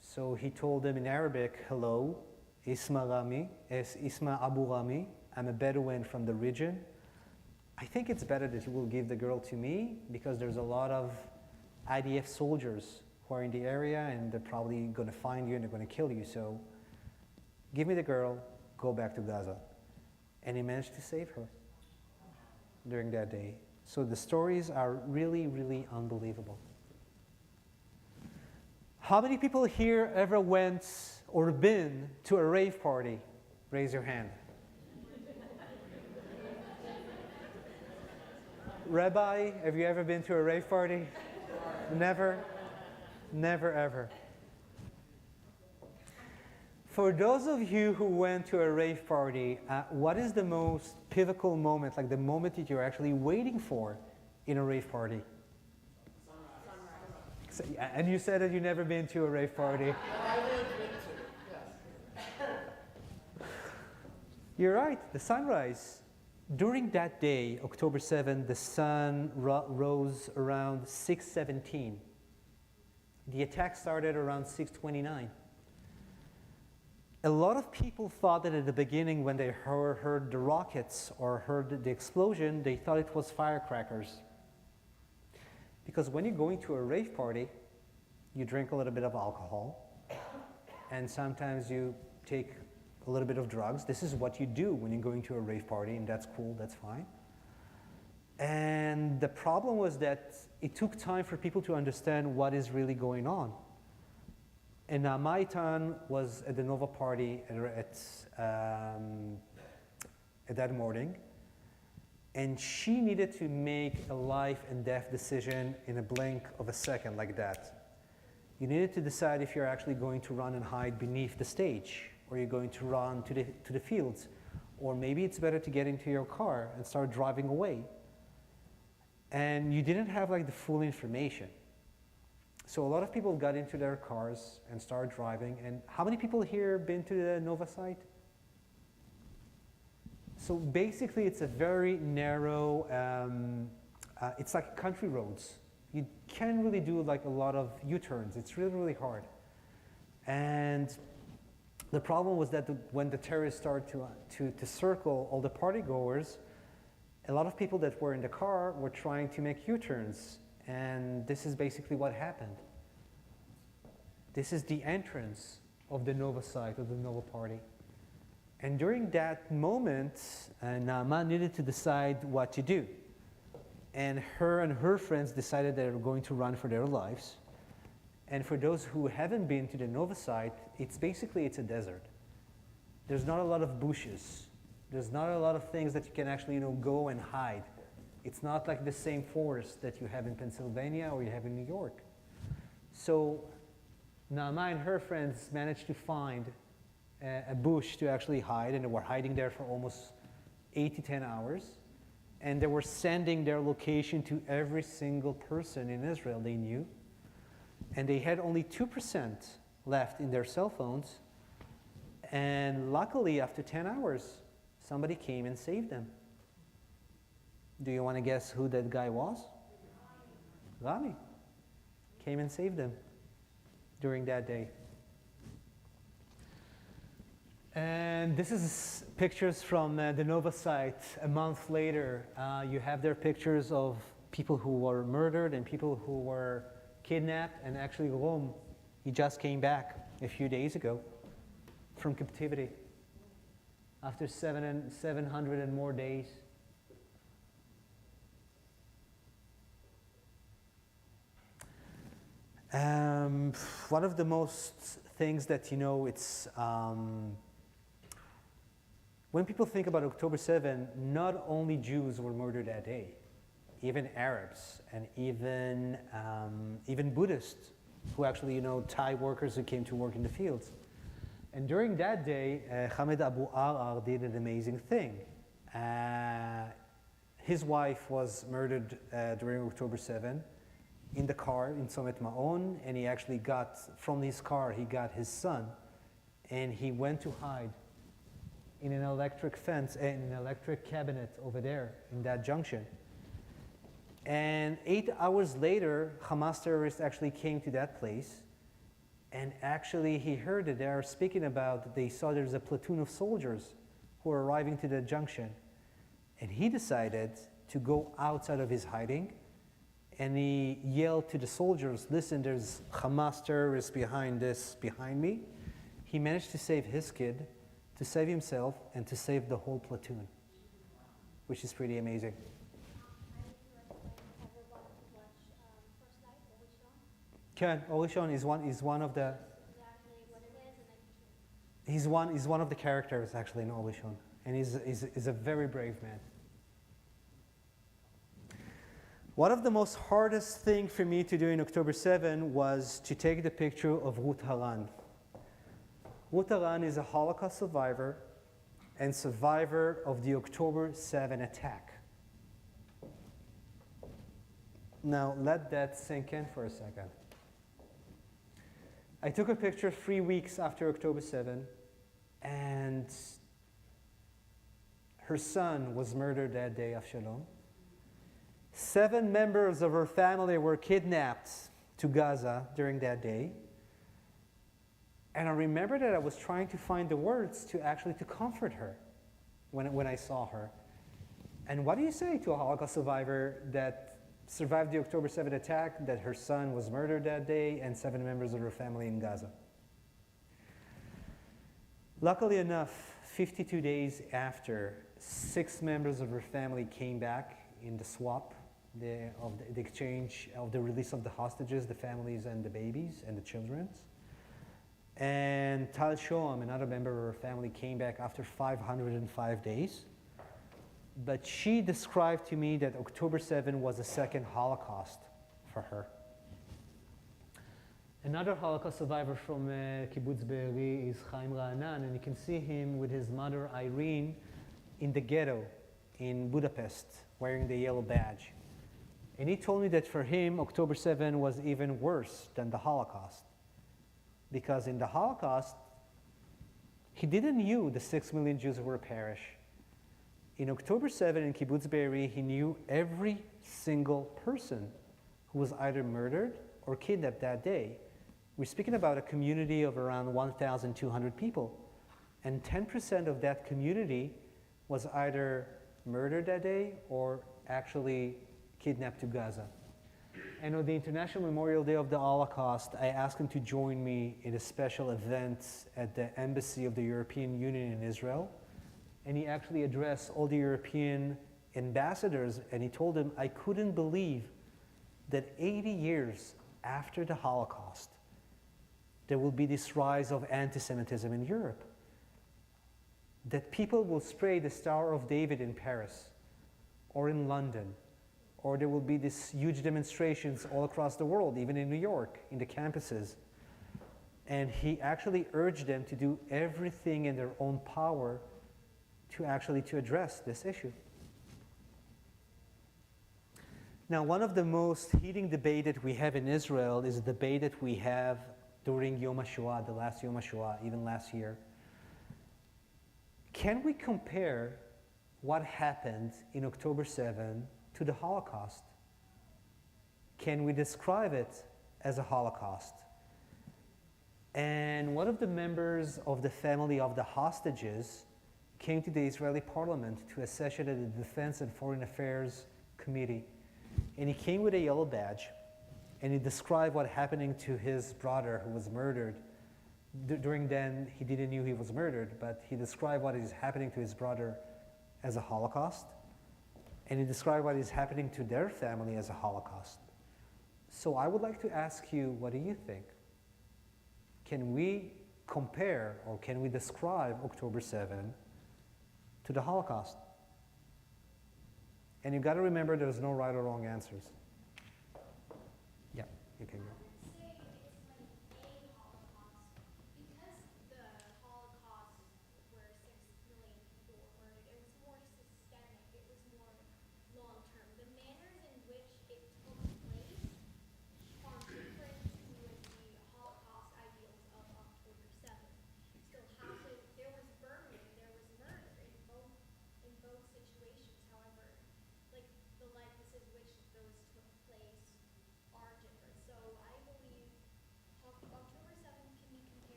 So he told them in Arabic, hello, Isma Rami, Isma Abu Rami. I'm a Bedouin from the region. I think it's better that you will give the girl to me because there's a lot of IDF soldiers who are in the area and they're probably going to find you and they're going to kill you. So give me the girl, go back to Gaza. And he managed to save her during that day. So the stories are really, really unbelievable. How many people here ever went or been to a rave party? Raise your hand. Rabbi, have you ever been to a rave party? Never? Never ever. For those of you who went to a rave party, what is the most pivotal moment, like the moment that you're actually waiting for in a rave party? So, and you said that you've never been to a rave party. You're right, the sunrise. During that day, October 7, the sun rose around 6:17. The attack started around 6:29. A lot of people thought that at the beginning when they heard the rockets or heard the explosion, they thought it was firecrackers. Because when you're going to a rave party, you drink a little bit of alcohol, and sometimes you take a little bit of drugs. This is what you do when you're going to a rave party, and that's cool, that's fine. And the problem was that it took time for people to understand what is really going on. And Maitan was at the Nova party at that morning, and she needed to make a life and death decision in a blink of a second like that. You needed to decide if you're actually going to run and hide beneath the stage, or you're going to run to the fields, or maybe it's better to get into your car and start driving away. And you didn't have like the full information. So a lot of people got into their cars and started driving. And how many people here been to the Nova site? So basically it's a very narrow, it's like country roads. You can't really do like a lot of U-turns. It's really, really hard. And the problem was that when the terrorists started to circle all the party goers, a lot of people that were in the car were trying to make U-turns. And this is basically what happened. This is the entrance of the Nova site, of the Nova party. And during that moment, Naaman needed to decide what to do. And her friends decided they were going to run for their lives. And for those who haven't been to the Nova site, it's a desert. There's not a lot of bushes. There's not a lot of things that you can actually go and hide. It's not like the same forest that you have in Pennsylvania or you have in New York. So Naama and her friends managed to find a bush to actually hide, and they were hiding there for almost 8 to 10 hours. And they were sending their location to every single person in Israel they knew. And they had only 2% left in their cell phones. And luckily, after 10 hours, somebody came and saved them. Do you want to guess who that guy was? Rami came and saved them during that day. And this is pictures from the Nova site a month later. You have their pictures of people who were murdered and people who were kidnapped. And actually, Rom, he just came back a few days ago from captivity after 700 and more days. One of the most things that it's when people think about October 7, not only Jews were murdered that day, even Arabs and even Buddhists who actually Thai workers who came to work in the fields. And during that day, Hamed Abu Arar did an amazing thing. His wife was murdered during October 7. in the car in Somet Maon, and he actually got, from his car, he got his son, and he went to hide in an electric fence, in an electric cabinet over there in that junction. And 8 hours later, Hamas terrorists actually came to that place, and actually he heard that they are speaking about, they saw there's a platoon of soldiers who are arriving to the junction. And he decided to go outside of his hiding, and he yelled to the soldiers, listen, there's Hamas terrorists behind me. He managed to save his kid, to save himself, and to save the whole platoon, which is pretty amazing. Ken, Olishon is one of the. He's one of the characters actually in Olishon, and he's a very brave man. One of the most hardest thing for me to do in October 7 was to take the picture of Ruth Haran. Ruth Haran is a Holocaust survivor and survivor of the October 7 attack. Now let that sink in for a second. I took a picture 3 weeks after October 7, and her son was murdered that day, Avshalom. 7 members of her family were kidnapped to Gaza during that day. And I remember that I was trying to find the words to actually to comfort her when I saw her. And what do you say to a Holocaust survivor that survived the October 7 attack, that her son was murdered that day, and 7 members of her family in Gaza? Luckily enough, 52 days after, 6 members of her family came back in the swap, the exchange of the release of the hostages, the families and the babies and the children. And Tal Shoam, another member of her family, came back after 505 days. But she described to me that October 7 was a second Holocaust for her. Another Holocaust survivor from Kibbutz Be'eri is Chaim Ra'anan, and you can see him with his mother Irene in the ghetto in Budapest, wearing the yellow badge. And he told me that for him, October 7 was even worse than the Holocaust. Because in the Holocaust, he didn't know the 6 million Jews who were perished. In October 7 in Kibbutz Be'eri, he knew every single person who was either murdered or kidnapped that day. We're speaking about a community of around 1,200 people. And 10% of that community was either murdered that day or actually kidnapped to Gaza. And on the International Memorial Day of the Holocaust, I asked him to join me in a special event at the Embassy of the European Union in Israel. And he actually addressed all the European ambassadors, and he told them, I couldn't believe that 80 years after the Holocaust, there will be this rise of anti-Semitism in Europe. That people will spray the Star of David in Paris or in London, or there will be these huge demonstrations all across the world, even in New York, in the campuses. And he actually urged them to do everything in their own power to address this issue. Now, one of the most heating debates that we have in Israel is a debate that we have during Yom HaShoah, the last Yom HaShoah, even last year. Can we compare what happened in October 7 to the Holocaust? Can we describe it as a Holocaust? And one of the members of the family of the hostages came to the Israeli parliament to a session at the Defense and Foreign Affairs Committee. And he came with a yellow badge, and he described what happening to his brother who was murdered. During then, he didn't know he was murdered, but he described what is happening to his brother as a Holocaust, and he described what is happening to their family as a Holocaust. So I would like to ask you, what do you think? Can we compare, or can we describe October 7 to the Holocaust? And you've got to remember there's no right or wrong answers. Yeah, you can go. Say it's like a Holocaust, because the Holocaust where 6 million people were murdered, it was more systemic, it was more long-term. The manners in which it took place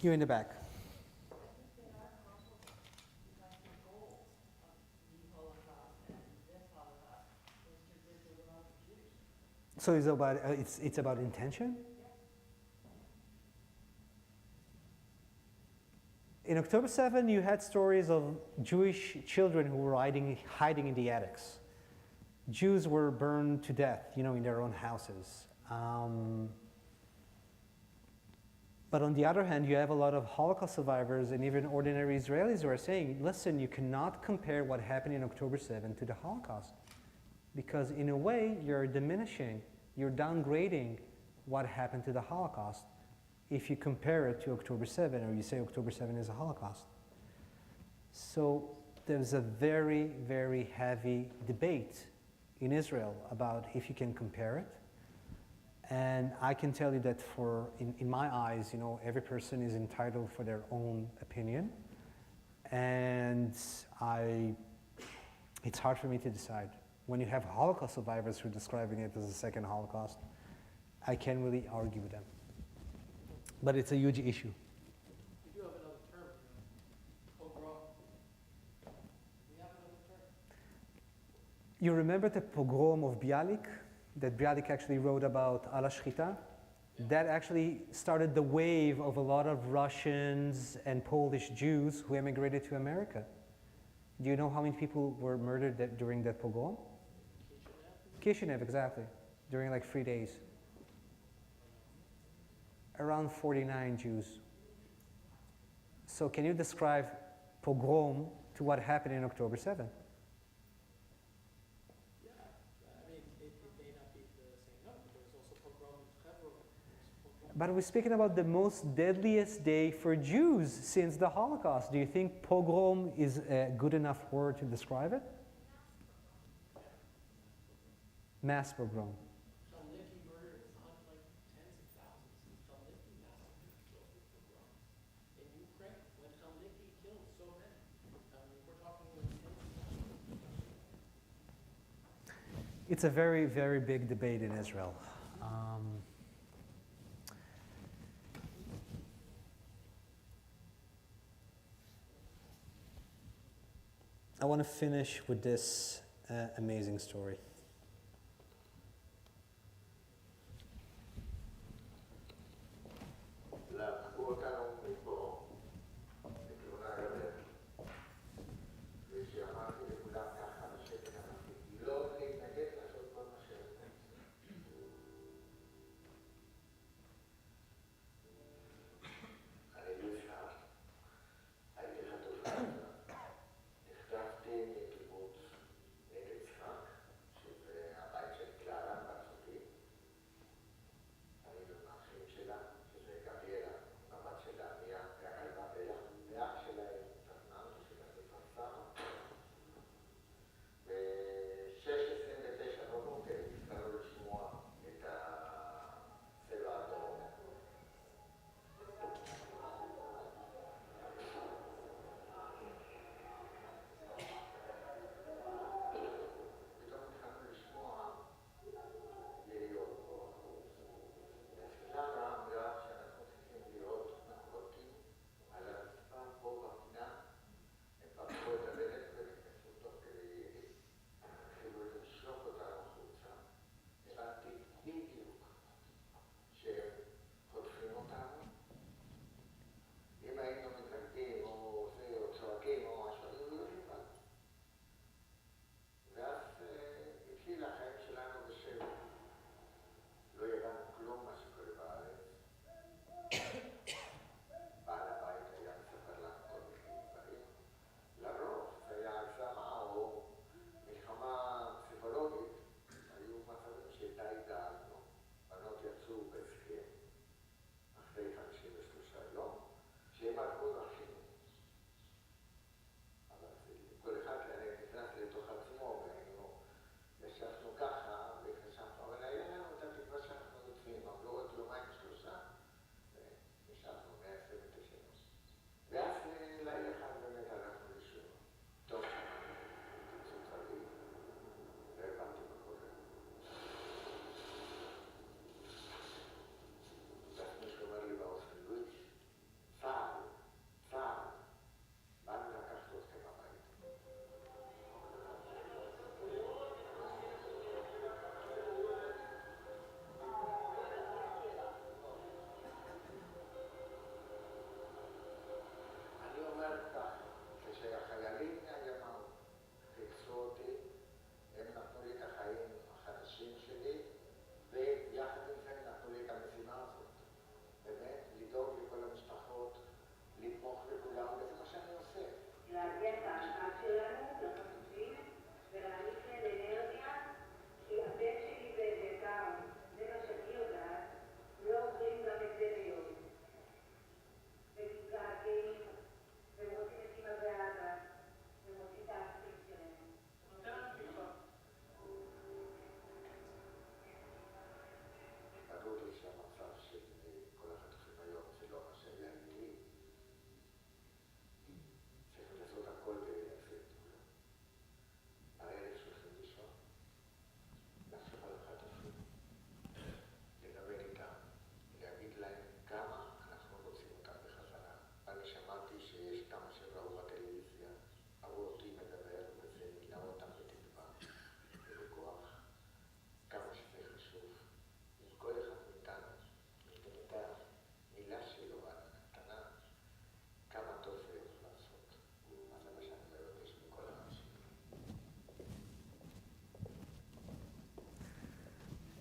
Here in the back. So it's about intention? In October 7, you had stories of Jewish children who were hiding in the attics. Jews were burned to death, in their own houses. But on the other hand, you have a lot of Holocaust survivors and even ordinary Israelis who are saying, listen, you cannot compare what happened in October 7 to the Holocaust. Because in a way, you're diminishing, you're downgrading what happened to the Holocaust if you compare it to October 7 or you say October 7 is a Holocaust. So there's a very, very heavy debate in Israel about if you can compare it. And I can tell you that in my eyes, every person is entitled for their own opinion. And it's hard for me to decide. When you have Holocaust survivors who are describing it as a second Holocaust, I can't really argue with them. But it's a huge issue. We do have another term, pogrom. We have another term. You remember the pogrom of Bialik? That Bialik actually wrote about Al Ashchita? Yeah. That actually started the wave of a lot of Russians and Polish Jews who emigrated to America. Do you know how many people were murdered during that pogrom? Kishinev, exactly. During like 3 days. Around 49 Jews. So can you describe pogrom to what happened in October 7? Yeah, I mean, it may not be the same number, but there's also pogrom in Hebron. But we're speaking about the most deadliest day for Jews since the Holocaust. Do you think pogrom is a good enough word to describe it? Mass pogrom. Chalniki murdered like tens of thousands. Chalniki massacre killed with pogrom. In Ukraine, when Chalniki killed so many, we're talking like tens of thousands. It's a very, very big debate in Israel. I want to finish with this amazing story.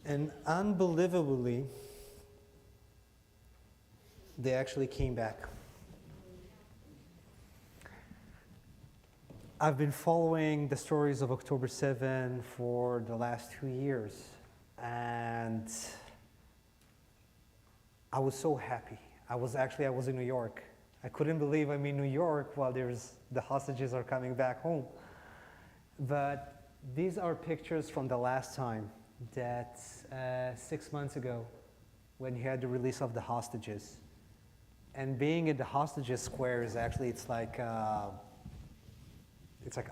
And unbelievably, they actually came back. I've been following the stories of October 7 for the last 2 years, and I was so happy. I was in New York. I couldn't believe I'm in New York while the hostages are coming back home. But these are pictures from the last time, that 6 months ago, when he had the release of the hostages. And being in the hostages square is actually, it's like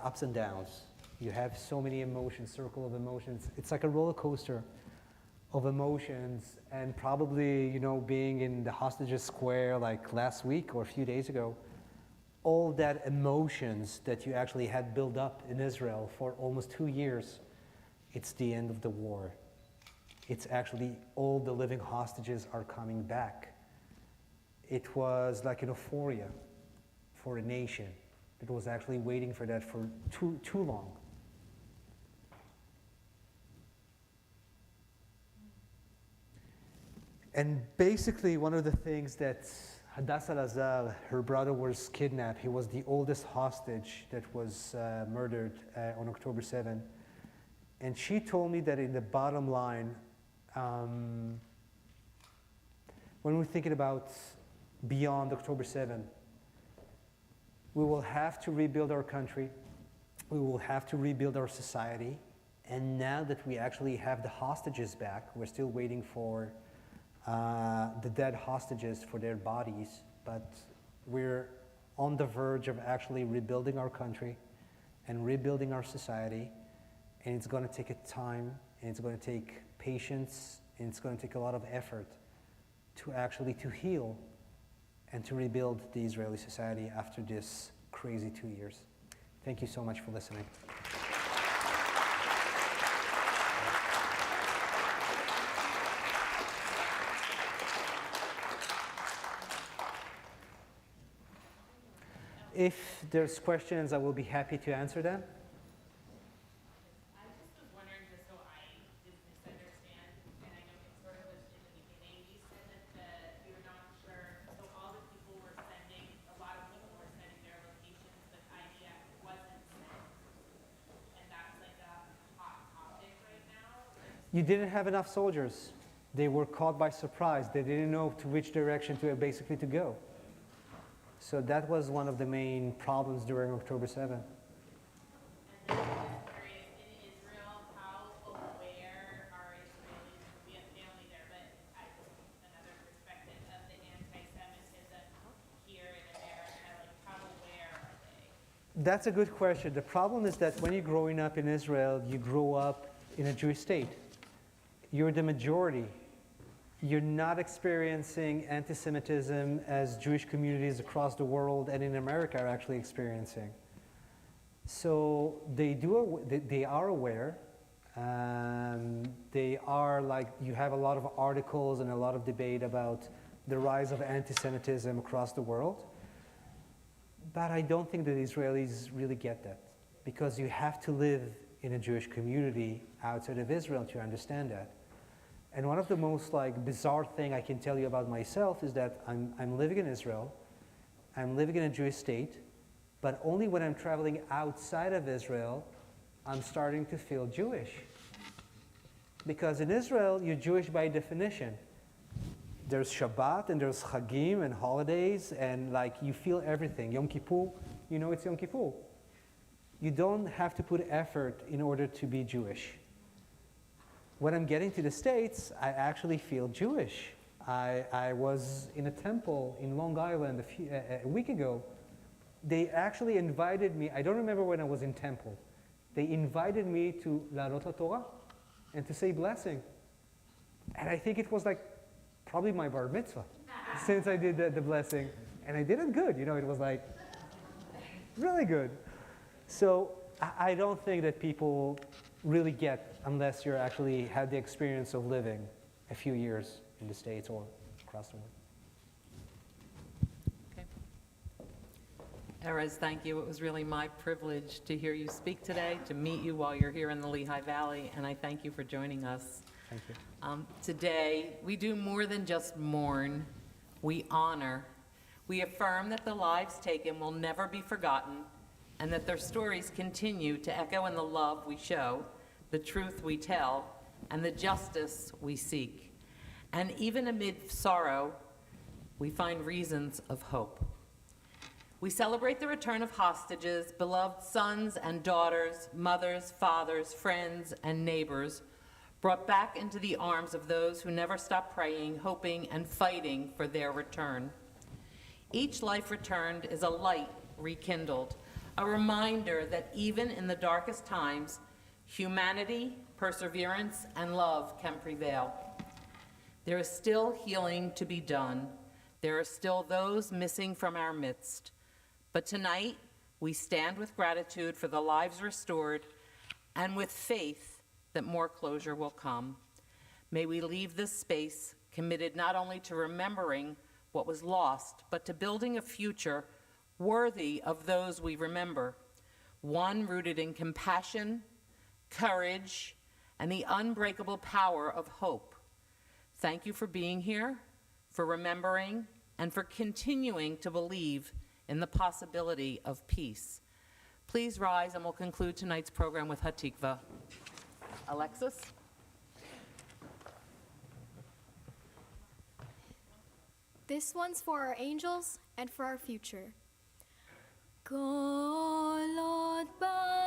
ups and downs. You have so many emotions, circle of emotions. It's like a roller coaster of emotions. And probably, you know, being in the hostages square like last week or a few days ago, all that emotions that you actually had built up in Israel for almost 2 years, it's the end of the war. It's actually all the living hostages are coming back. It was like an euphoria for a nation that was actually waiting for that for too long. And basically, one of the things that Hadassah Lazar, her brother was kidnapped. He was the oldest hostage that was murdered on October 7. And she told me that in the bottom line, when we're thinking about beyond October 7, we will have to rebuild our country. We will have to rebuild our society. And now that we actually have the hostages back, we're still waiting for the dead hostages for their bodies, but we're on the verge of actually rebuilding our country and rebuilding our society, and it's going to take time, and it's going to take patience, and it's going to take a lot of effort to heal and to rebuild the Israeli society after this crazy 2 years. Thank you so much for listening. If there's questions, I will be happy to answer them. I just was wondering, just so I didn't misunderstand, and I know it sort of was in the beginning, you said that you're not sure, so all the people were sending, a lot of people were sending their locations, but IDF wasn't sent, and that's like a hot topic right now? You didn't have enough soldiers. They were caught by surprise. They didn't know to which direction to go. So that was one of the main problems during October 7. And then I'm just curious, in Israel, how aware are Israelis, we have family there, but I another perspective of the anti-Semitism here in America, like how aware are they? That's a good question. The problem is that when you're growing up in Israel, you grow up in a Jewish state. You're the majority. You're not experiencing anti-Semitism as Jewish communities across the world and in America are actually experiencing. So they are aware. They are like, you have a lot of articles and a lot of debate about the rise of anti-Semitism across the world. But I don't think that Israelis really get that, because you have to live in a Jewish community outside of Israel to understand that. And one of the most bizarre thing I can tell you about myself is that I'm living in Israel, I'm living in a Jewish state, but only when I'm traveling outside of Israel, I'm starting to feel Jewish. Because in Israel, you're Jewish by definition. There's Shabbat and there's Chagim and holidays, and you feel everything. Yom Kippur, you know it's Yom Kippur. You don't have to put effort in order to be Jewish. When I'm getting to the States, I actually feel Jewish. I was in a temple in Long Island a week ago. They actually invited me, I don't remember when I was in temple. They invited me to La'alot HaTorah and to say blessing. And I think it was probably my bar mitzvah since I did the blessing. And I did it good, it was really good. So I don't think that people really get unless you actually had the experience of living a few years in the States or across the world. Okay. Erez, thank you. It was really my privilege to hear you speak today, to meet you while you're here in the Lehigh Valley, and I thank you for joining us. Thank you. Today, we do more than just mourn, we honor. We affirm that the lives taken will never be forgotten and that their stories continue to echo in the love we show, the truth we tell, and the justice we seek. And even amid sorrow, we find reasons of hope. We celebrate the return of hostages, beloved sons and daughters, mothers, fathers, friends, and neighbors, brought back into the arms of those who never stop praying, hoping, and fighting for their return. Each life returned is a light rekindled, a reminder that even in the darkest times, humanity, perseverance, and love can prevail. There is still healing to be done. There are still those missing from our midst. But tonight, we stand with gratitude for the lives restored and with faith that more closure will come. May we leave this space committed not only to remembering what was lost, but to building a future worthy of those we remember, one rooted in compassion, courage, and the unbreakable power of hope. Thank you for being here, for remembering, and for continuing to believe in the possibility of peace. Please rise and we'll conclude tonight's program with Hatikva. Alexis? This one's for our angels and for our future. Kolot ba